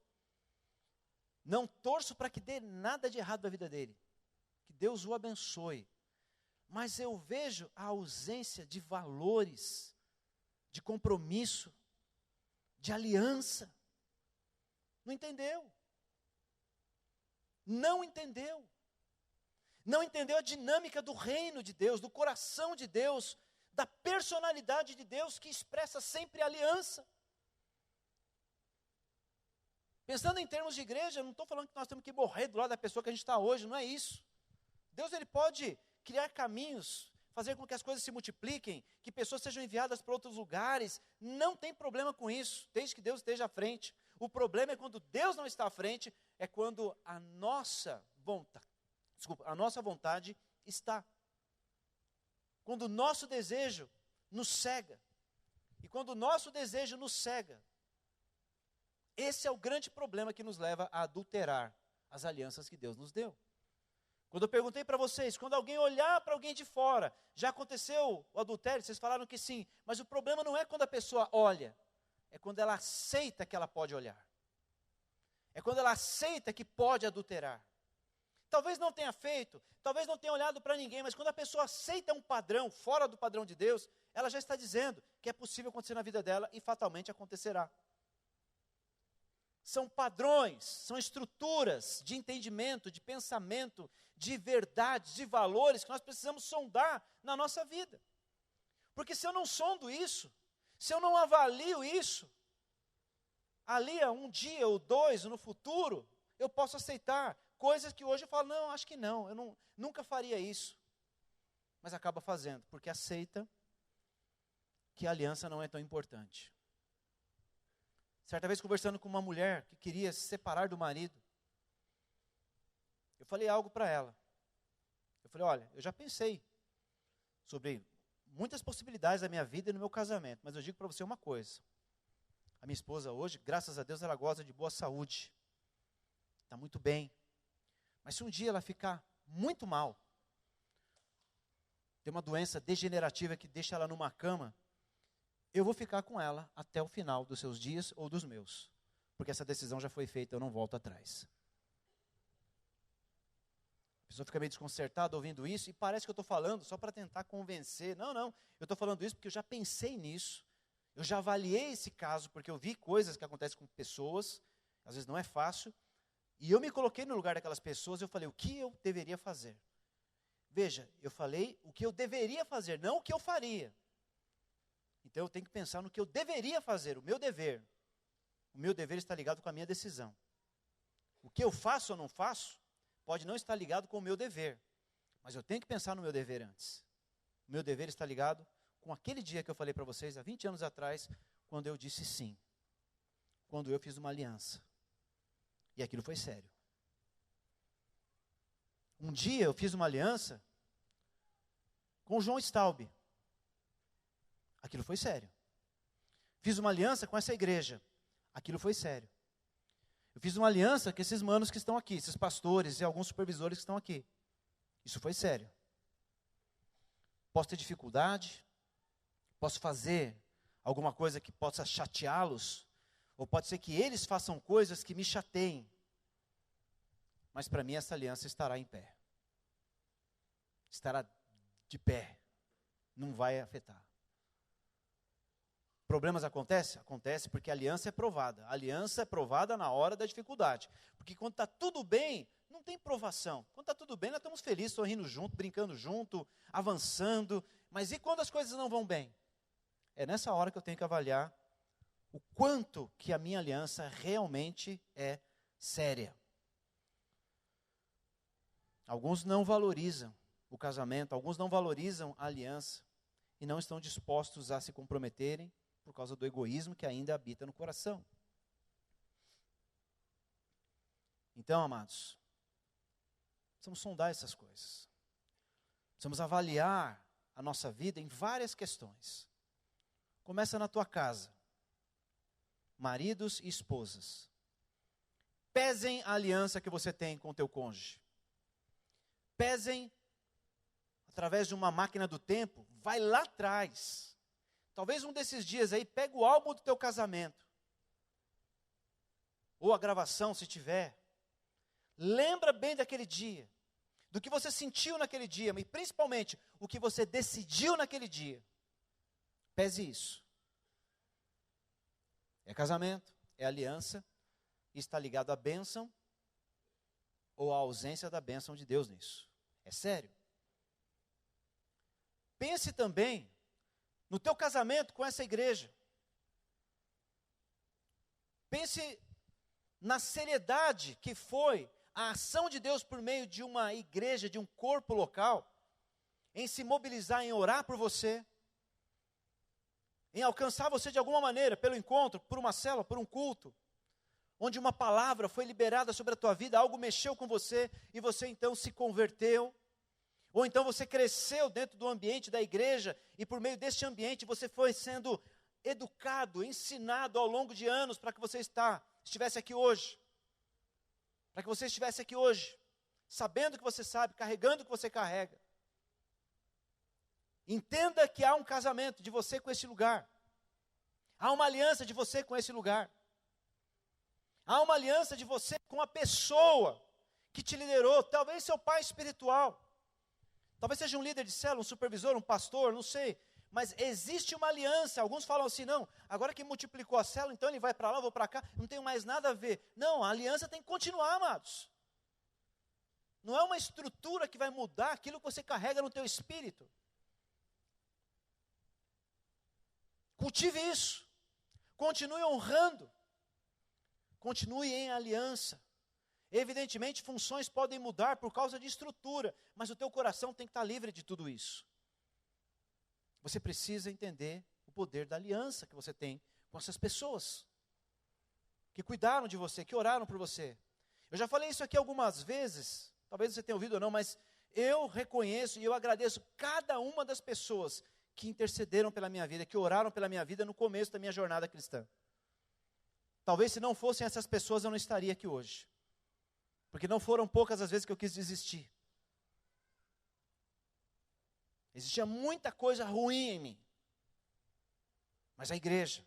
Não torço para que dê nada de errado na vida dele. Que Deus o abençoe. Mas eu vejo a ausência de valores, de compromisso, de aliança. Não entendeu. Não entendeu. Não entendeu a dinâmica do reino de Deus, do coração de Deus, da personalidade de Deus que expressa sempre aliança. Pensando em termos de igreja, não estou falando que nós temos que morrer do lado da pessoa que a gente está hoje, não é isso. Deus, ele pode criar caminhos, fazer com que as coisas se multipliquem, que pessoas sejam enviadas para outros lugares, não tem problema com isso, desde que Deus esteja à frente. O problema é quando Deus não está à frente, é quando a nossa vontade está. Quando o nosso desejo nos cega. E quando o nosso desejo nos cega, Esse é o grande problema que nos leva a adulterar as alianças que Deus nos deu. Quando eu perguntei para vocês, quando alguém olhar para alguém de fora, já aconteceu o adultério? Vocês falaram que sim, mas o problema não é quando a pessoa olha, é quando ela aceita que ela pode olhar. É quando ela aceita que pode adulterar. Talvez não tenha feito, talvez não tenha olhado para ninguém, mas quando a pessoa aceita um padrão fora do padrão de Deus, ela já está dizendo que é possível acontecer na vida dela e fatalmente acontecerá. São padrões, são estruturas de entendimento, de pensamento, de verdades, de valores que nós precisamos sondar na nossa vida. Porque se eu não sondo isso, se eu não avalio isso, ali um dia ou dois, no futuro, eu posso aceitar coisas que hoje eu falo, não, acho que não, eu nunca faria isso. Mas acaba fazendo, porque aceita que a aliança não é tão importante. Certa vez conversando com uma mulher que queria se separar do marido, eu falei algo para ela. Eu falei, olha, eu já pensei sobre muitas possibilidades da minha vida e no meu casamento, mas eu digo para você uma coisa. A minha esposa hoje, graças a Deus, ela goza de boa saúde. Está muito bem. Mas se um dia ela ficar muito mal, tem uma doença degenerativa que deixa ela numa cama, eu vou ficar com ela até o final dos seus dias ou dos meus. Porque essa decisão já foi feita, eu não volto atrás. A pessoa fica meio desconcertada ouvindo isso, e parece que eu estou falando só para tentar convencer. Não, eu estou falando isso porque eu já pensei nisso. Eu já avaliei esse caso, porque eu vi coisas que acontecem com pessoas, às vezes não é fácil, e eu me coloquei no lugar daquelas pessoas, eu falei, o que eu deveria fazer? Veja, eu falei o que eu deveria fazer, não o que eu faria. Então eu tenho que pensar no que eu deveria fazer, o meu dever. O meu dever está ligado com a minha decisão. O que eu faço ou não faço, pode não estar ligado com o meu dever, mas eu tenho que pensar no meu dever antes. O meu dever está ligado com aquele dia que eu falei para vocês, há 20 anos atrás, quando eu disse sim. Quando eu fiz uma aliança. E aquilo foi sério. Um dia eu fiz uma aliança com o João Staub. Aquilo foi sério. Fiz uma aliança com essa igreja. Aquilo foi sério. Eu fiz uma aliança com esses manos que estão aqui, esses pastores e alguns supervisores que estão aqui. Isso foi sério. Posso ter dificuldade, posso fazer alguma coisa que possa chateá-los, ou pode ser que eles façam coisas que me chateiem. Mas para mim essa aliança estará em pé. Estará de pé. Não vai afetar. Problemas acontecem? Acontece porque a aliança é provada. A aliança é provada na hora da dificuldade. Porque quando está tudo bem, não tem provação. Quando está tudo bem, nós estamos felizes, sorrindo junto, brincando junto, avançando. Mas e quando as coisas não vão bem? É nessa hora que eu tenho que avaliar o quanto que a minha aliança realmente é séria. Alguns não valorizam o casamento, alguns não valorizam a aliança e não estão dispostos a se comprometerem por causa do egoísmo que ainda habita no coração. Então, amados, precisamos sondar essas coisas. Precisamos avaliar a nossa vida em várias questões. Começa na tua casa. Maridos e esposas. Pesem a aliança que você tem com o teu cônjuge. Pesem através de uma máquina do tempo, vai lá atrás. Talvez um desses dias aí, pega o álbum do teu casamento. Ou a gravação, se tiver. Lembra bem daquele dia. Do que você sentiu naquele dia, mas principalmente o que você decidiu naquele dia. Pese isso. É casamento, é aliança, e está ligado à bênção ou à ausência da bênção de Deus nisso. É sério. Pense também no teu casamento com essa igreja. Pense na seriedade que foi a ação de Deus por meio de uma igreja, de um corpo local, em se mobilizar, em orar por você, em alcançar você de alguma maneira, pelo encontro, por uma célula, por um culto, onde uma palavra foi liberada sobre a tua vida, algo mexeu com você, e você então se converteu, ou então você cresceu dentro do ambiente da igreja, e por meio deste ambiente você foi sendo educado, ensinado ao longo de anos, para que você estivesse aqui hoje. Para que você estivesse aqui hoje, sabendo o que você sabe, carregando o que você carrega. Entenda que há um casamento de você com esse lugar. Há uma aliança de você com esse lugar. Há uma aliança de você com a pessoa que te liderou, talvez seu pai espiritual. Talvez seja um líder de célula, um supervisor, um pastor, não sei. Mas existe uma aliança. Alguns falam assim, não, agora que multiplicou a célula, então ele vai para lá, eu vou para cá, não tenho mais nada a ver. Não, a aliança tem que continuar, amados. Não é uma estrutura que vai mudar aquilo que você carrega no teu espírito. Cultive isso. Continue honrando. Continue em aliança. Evidentemente, funções podem mudar por causa de estrutura, mas o teu coração tem que estar livre de tudo isso. Você precisa entender o poder da aliança que você tem com essas pessoas que cuidaram de você, que oraram por você. Eu já falei isso aqui algumas vezes, talvez você tenha ouvido ou não, mas eu reconheço e eu agradeço cada uma das pessoas que intercederam pela minha vida, que oraram pela minha vida no começo da minha jornada cristã. Talvez se não fossem essas pessoas eu não estaria aqui hoje. Porque não foram poucas as vezes que eu quis desistir. Existia muita coisa ruim em mim. Mas a igreja,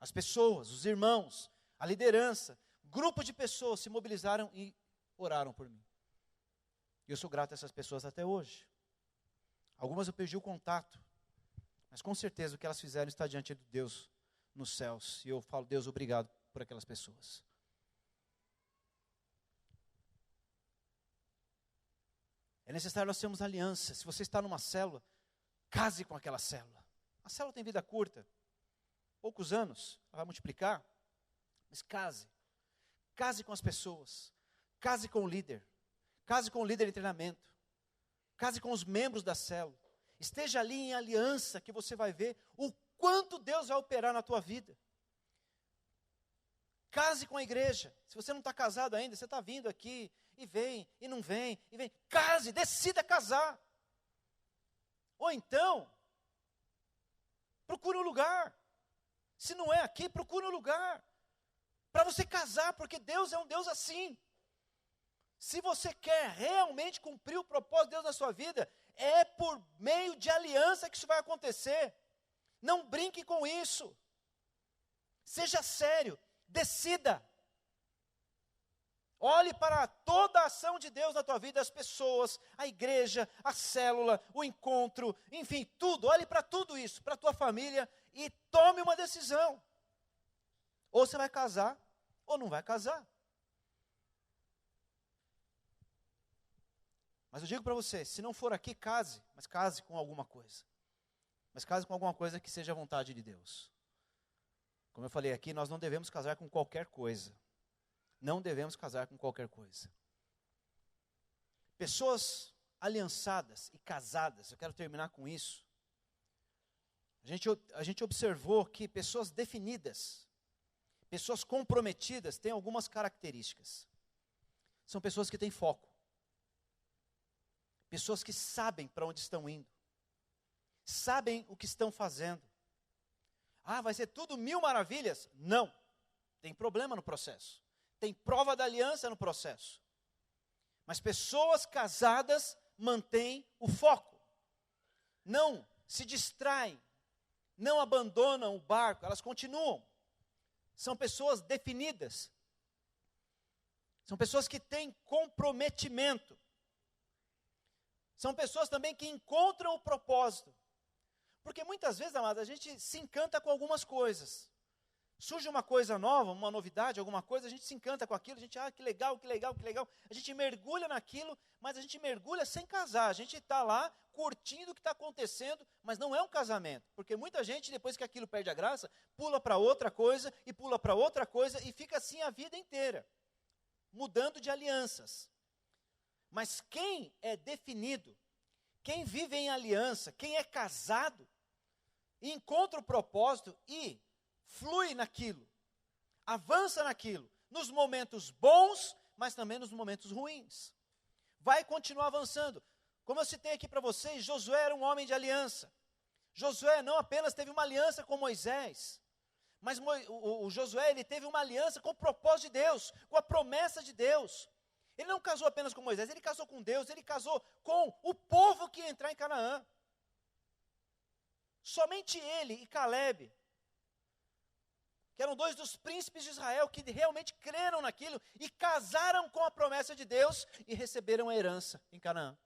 as pessoas, os irmãos, a liderança, grupo de pessoas se mobilizaram e oraram por mim. E eu sou grato a essas pessoas até hoje. Algumas eu perdi o contato. Mas com certeza o que elas fizeram está diante de Deus nos céus. E eu falo, Deus, obrigado por aquelas pessoas. É necessário nós termos aliança. Se você está numa célula, case com aquela célula. A célula tem vida curta, poucos anos, ela vai multiplicar, mas case. Case com as pessoas, case com o líder em treinamento, case com os membros da célula. Esteja ali em aliança que você vai ver o quanto Deus vai operar na tua vida. Case com a igreja. Se você não está casado ainda, você está vindo aqui e vem, e não vem, e vem. Case, decida casar. Ou então, procure um lugar. Se não é aqui, procure um lugar. Para você casar, porque Deus é um Deus assim. Se você quer realmente cumprir o propósito de Deus na sua vida, é por meio de aliança que isso vai acontecer. Não brinque com isso. Seja sério. Decida. Olhe para toda a ação de Deus na tua vida, as pessoas, a igreja, a célula, o encontro, enfim, tudo. Olhe para tudo isso, para a tua família e tome uma decisão. Ou você vai casar, ou não vai casar. Mas eu digo para você, se não for aqui, case, mas case com alguma coisa. Mas case com alguma coisa que seja a vontade de Deus. Como eu falei aqui, nós não devemos casar com qualquer coisa. Não devemos casar com qualquer coisa. Pessoas aliançadas e casadas, eu quero terminar com isso. A gente observou que pessoas definidas, pessoas comprometidas, têm algumas características. São pessoas que têm foco. Pessoas que sabem para onde estão indo. Sabem o que estão fazendo. Ah, vai ser tudo mil maravilhas? Não. Tem problema no processo. Tem prova da aliança no processo. Mas pessoas casadas mantêm o foco. Não se distraem. Não abandonam o barco. Elas continuam. São pessoas definidas. São pessoas que têm comprometimento. São pessoas também que encontram o propósito. Porque muitas vezes, amados, a gente se encanta com algumas coisas. Surge uma coisa nova, uma novidade, alguma coisa, a gente se encanta com aquilo, a gente, que legal, que legal, que legal. A gente mergulha naquilo, mas a gente mergulha sem casar. A gente está lá curtindo o que está acontecendo, mas não é um casamento. Porque muita gente, depois que aquilo perde a graça, pula para outra coisa, e pula para outra coisa, e fica assim a vida inteira. Mudando de alianças. Mas quem é definido, quem vive em aliança, quem é casado, encontra o propósito e flui naquilo, avança naquilo, nos momentos bons, mas também nos momentos ruins. Vai continuar avançando. Como eu citei aqui para vocês, Josué era um homem de aliança. Josué não apenas teve uma aliança com Moisés, Mas o Josué, ele teve uma aliança com o propósito de Deus, com a promessa de Deus. Ele não casou apenas com Moisés, ele casou com Deus, ele casou com o povo que ia entrar em Canaã. Somente ele e Caleb, que eram dois dos príncipes de Israel, que realmente creram naquilo e casaram com a promessa de Deus e receberam a herança em Canaã.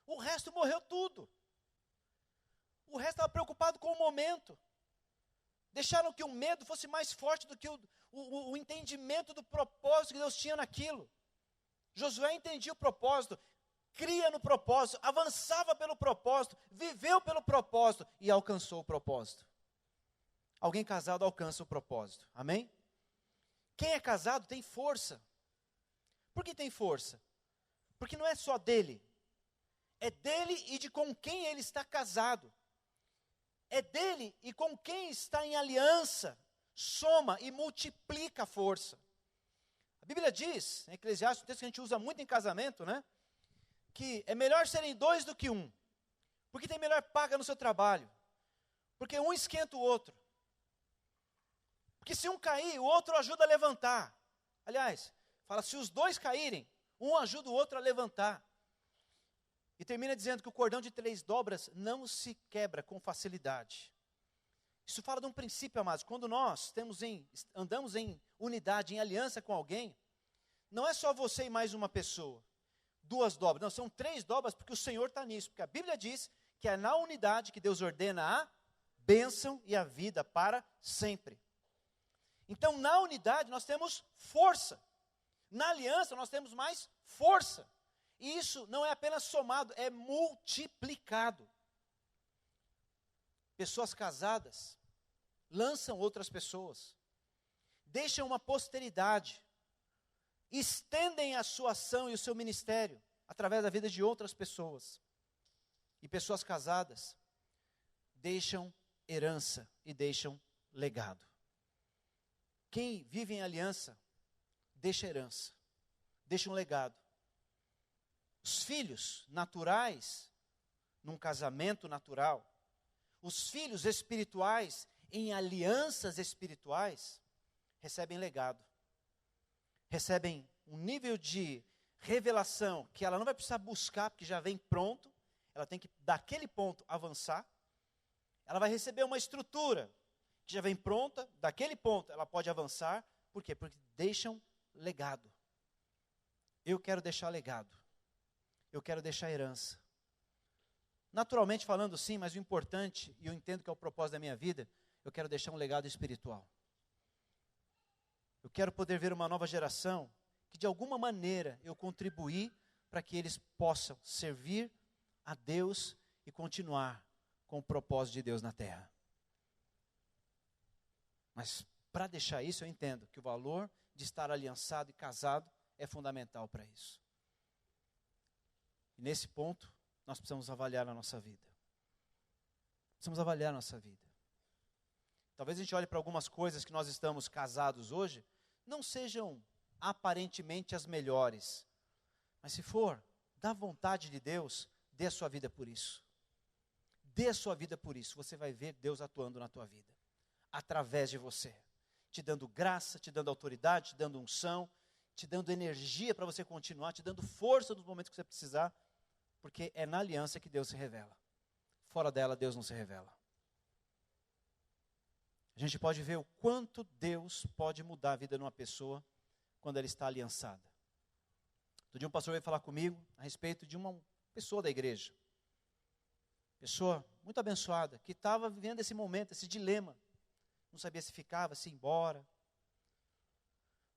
O resto morreu tudo. O resto estava preocupado com o momento. Deixaram que o medo fosse mais forte do que o entendimento do propósito que Deus tinha naquilo. Josué entendia o propósito, cria no propósito, avançava pelo propósito, viveu pelo propósito e alcançou o propósito. Alguém casado alcança o propósito, amém? Quem é casado tem força. Por que tem força? Porque não é só dele, é dele e de com quem ele está casado. É dele e com quem está em aliança, soma e multiplica a força. A Bíblia diz, em Eclesiastes, um texto que a gente usa muito em casamento, né? Que é melhor serem dois do que um. Porque tem melhor paga no seu trabalho. Porque um esquenta o outro. Porque se um cair, o outro ajuda a levantar. Aliás, fala, se os dois caírem, um ajuda o outro a levantar. E termina dizendo que o cordão de 3 dobras não se quebra com facilidade. Isso fala de um princípio, amados. Quando nós andamos em unidade, em aliança com alguém, não é só você e mais uma pessoa. 2 dobras, não, são 3 dobras, porque o Senhor está nisso. Porque a Bíblia diz que é na unidade que Deus ordena a bênção e a vida para sempre. Então, na unidade nós temos força. Na aliança nós temos mais força. E isso não é apenas somado, é multiplicado. Pessoas casadas lançam outras pessoas, deixam uma posteridade, estendem a sua ação e o seu ministério através da vida de outras pessoas. E pessoas casadas deixam herança e deixam legado. Quem vive em aliança deixa herança, deixa um legado. Os filhos naturais, num casamento natural, os filhos espirituais, em alianças espirituais, recebem legado. Recebem um nível de revelação que ela não vai precisar buscar, porque já vem pronto. Ela tem que, daquele ponto, avançar. Ela vai receber uma estrutura que já vem pronta, daquele ponto ela pode avançar. Por quê? Porque deixam legado. Eu quero deixar legado. Eu quero deixar herança. Naturalmente falando sim, mas o importante, e eu entendo que é o propósito da minha vida, eu quero deixar um legado espiritual. Eu quero poder ver uma nova geração que de alguma maneira eu contribuir para que eles possam servir a Deus e continuar com o propósito de Deus na terra. Mas para deixar isso eu entendo que o valor de estar aliançado e casado é fundamental para isso. E nesse ponto, nós precisamos avaliar a nossa vida. Precisamos avaliar a nossa vida. Talvez a gente olhe para algumas coisas que nós estamos casados hoje, não sejam aparentemente as melhores. Mas se for, da vontade de Deus, dê a sua vida por isso. Dê a sua vida por isso. Você vai ver Deus atuando na tua vida. Através de você. Te dando graça, te dando autoridade, te dando unção, te dando energia para você continuar, te dando força nos momentos que você precisar. Porque é na aliança que Deus se revela. Fora dela, Deus não se revela. A gente pode ver o quanto Deus pode mudar a vida de uma pessoa quando ela está aliançada. Outro dia um pastor veio falar comigo a respeito de uma pessoa da igreja. Pessoa muito abençoada, que estava vivendo esse momento, esse dilema. Não sabia se ficava, se ia embora.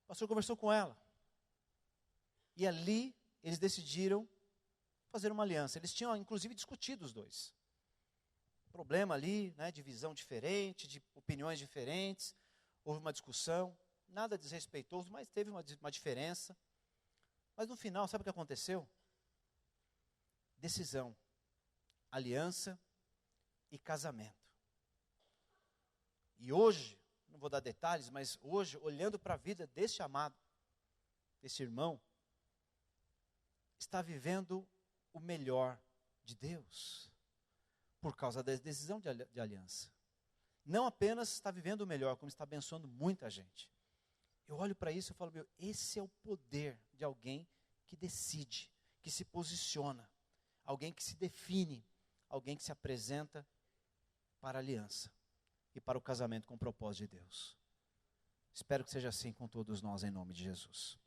O pastor conversou com ela. E ali eles decidiram fazer uma aliança. Eles tinham, inclusive, discutido os dois. Problema ali, né, de visão diferente, de opiniões diferentes. Houve uma discussão, nada desrespeitoso, mas teve uma diferença. Mas no final, sabe o que aconteceu? Decisão, aliança e casamento. E hoje, não vou dar detalhes, mas hoje, olhando para a vida desse amado, desse irmão, está vivendo o melhor de Deus, por causa da decisão de aliança. não apenas está vivendo o melhor, como está abençoando muita gente. Eu olho para isso e falo, esse é o poder de alguém que decide, que se posiciona, alguém que se define, alguém que se apresenta para a aliança e para o casamento com o propósito de Deus. Espero que seja assim com todos nós, em nome de Jesus.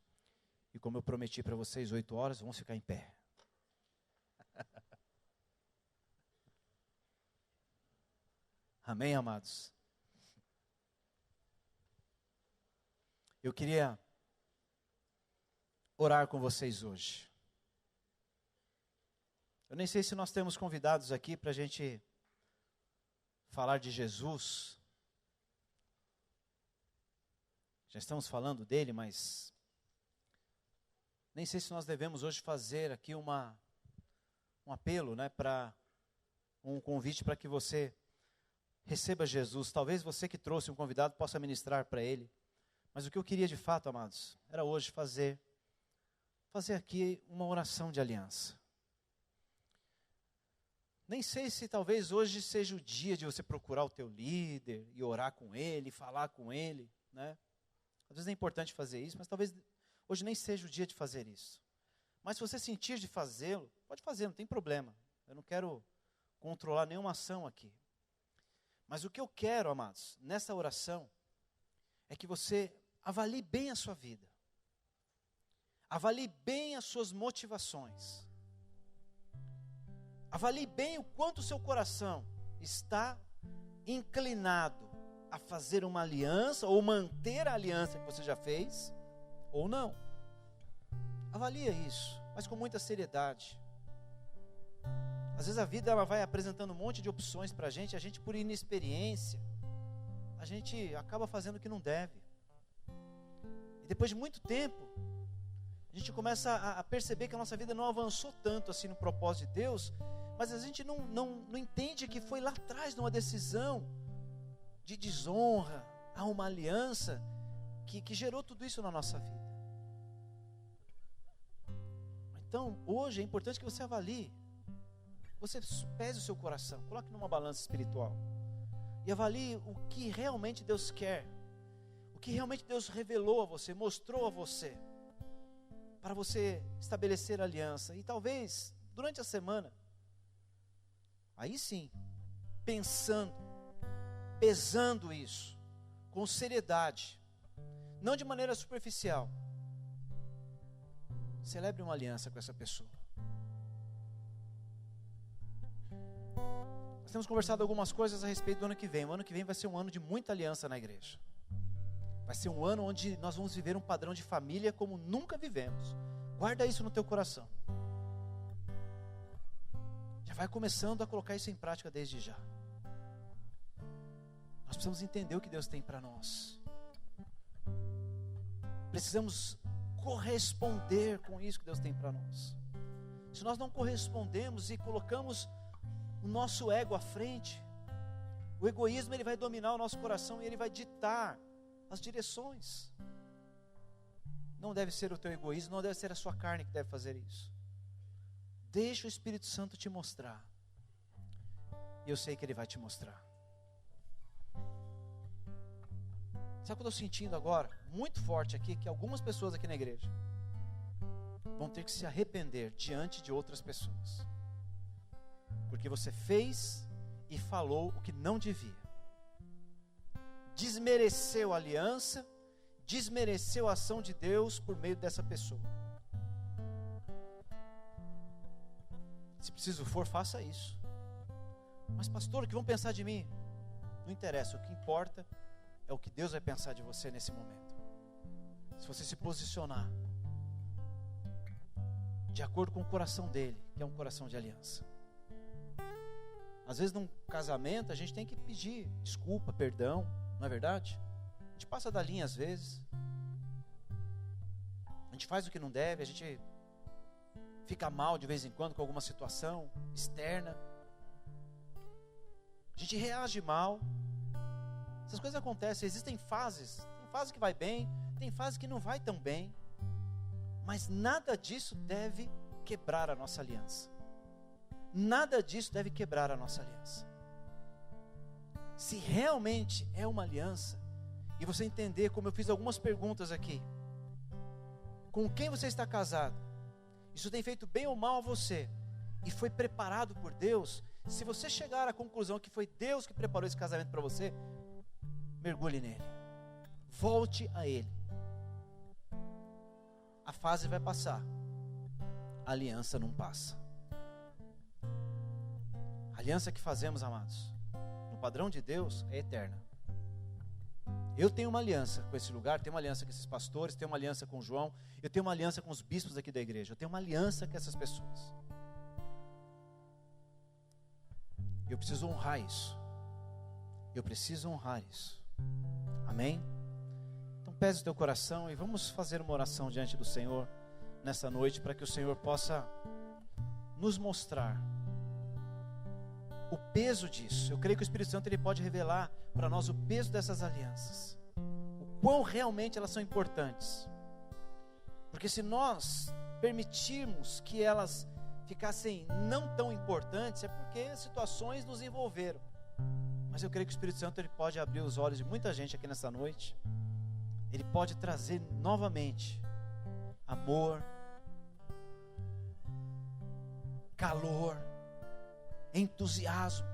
E como eu prometi para vocês, 8 horas, vamos ficar em pé. Amém, amados? Eu queria orar com vocês hoje. Eu nem sei se nós temos convidados aqui para a gente falar de Jesus. Já estamos falando dele, mas nem sei se nós devemos hoje fazer aqui um apelo, né, para um convite para que você receba Jesus. Talvez você que trouxe um convidado possa ministrar para ele. Mas o que eu queria de fato, amados, era hoje fazer aqui uma oração de aliança. Nem sei se talvez hoje seja o dia de você procurar o teu líder e orar com ele, falar com ele, né? Às vezes é importante fazer isso, mas talvez hoje nem seja o dia de fazer isso. Mas se você sentir de fazê-lo, pode fazer, não tem problema. Eu não quero controlar nenhuma ação aqui. Mas o que eu quero, amados, nessa oração, é que você avalie bem a sua vida. Avalie bem as suas motivações. Avalie bem o quanto o seu coração está inclinado a fazer uma aliança, ou manter a aliança que você já fez, ou não. Avalie isso, mas com muita seriedade. Às vezes a vida ela vai apresentando um monte de opções para a gente por inexperiência, a gente acaba fazendo o que não deve. E depois de muito tempo, a gente começa a perceber que a nossa vida não avançou tanto assim no propósito de Deus, mas a gente não entende que foi lá atrás numa decisão de desonra a uma aliança que gerou tudo isso na nossa vida. Então, hoje é importante que você avalie. Você pese o seu coração, coloque numa balança espiritual e avalie o que realmente Deus quer, o que realmente Deus revelou a você, mostrou a você, para você estabelecer aliança. E talvez, durante a semana, aí sim, pesando isso, com seriedade, não de maneira superficial, celebre uma aliança com essa pessoa. Nós temos conversado algumas coisas a respeito do ano que vem. O ano que vem vai ser um ano de muita aliança na igreja. Vai ser um ano onde nós vamos viver um padrão de família como nunca vivemos. Guarda isso no teu coração. Já vai começando a colocar isso em prática desde já. Nós precisamos entender o que Deus tem para nós. Precisamos corresponder com isso que Deus tem para nós. Se nós não correspondemos e colocamos o nosso ego à frente, o egoísmo ele vai dominar o nosso coração e ele vai ditar as direções. Não deve ser o teu egoísmo, não deve ser a sua carne que deve fazer isso. Deixa o Espírito Santo te mostrar. E eu sei que ele vai te mostrar. Sabe o que eu estou sentindo agora? Muito forte aqui, que algumas pessoas aqui na igreja vão ter que se arrepender diante de outras pessoas. Porque você fez e falou o que não devia. Desmereceu a aliança, desmereceu a ação de Deus por meio dessa pessoa. Se preciso for, faça isso. Mas pastor, o que vão pensar de mim? Não interessa, o que importa é o que Deus vai pensar de você nesse momento. Se você se posicionar de acordo com o coração dele, que é um coração de aliança. Às vezes num casamento a gente tem que pedir desculpa, perdão, não é verdade? A gente passa da linha às vezes. A gente faz o que não deve, a gente fica mal de vez em quando com alguma situação externa. A gente reage mal. Essas coisas acontecem, existem fases. Tem fase que vai bem, tem fase que não vai tão bem. Mas nada disso deve quebrar a nossa aliança. Nada disso deve quebrar a nossa aliança. se realmente é uma aliança, e você entender, como eu fiz algumas perguntas aqui, com quem você está casado, isso tem feito bem ou mal a você, e foi preparado por Deus, se você chegar à conclusão que foi Deus que preparou esse casamento para você, mergulhe nele, volte a Ele. A fase vai passar, a aliança não passa. A aliança que fazemos, amados, no padrão de Deus, é eterna. Eu tenho uma aliança com esse lugar, tenho uma aliança com esses pastores, tenho uma aliança com o João, eu tenho uma aliança com os bispos aqui da igreja, eu tenho uma aliança com essas pessoas. Eu preciso honrar isso. Eu preciso honrar isso. Amém? Então pese o teu coração e vamos fazer uma oração diante do Senhor nessa noite, para que o Senhor possa nos mostrar o peso disso. Eu creio que o Espírito Santo ele pode revelar para nós o peso dessas alianças, o quão realmente elas são importantes. Porque se nós permitirmos que elas ficassem não tão importantes, é porque situações nos envolveram. Mas eu creio que o Espírito Santo ele pode abrir os olhos de muita gente aqui nessa noite. Ele pode trazer novamente amor, calor, entusiasmo,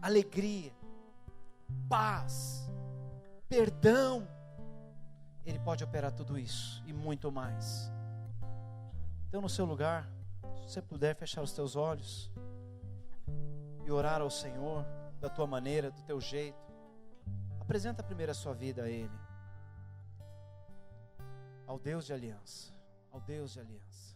alegria, paz, perdão. Ele pode operar tudo isso e muito mais. Então, no seu lugar, se você puder fechar os teus olhos e orar ao Senhor da tua maneira, do teu jeito, apresenta primeiro a sua vida a Ele, ao Deus de aliança, ao Deus de aliança.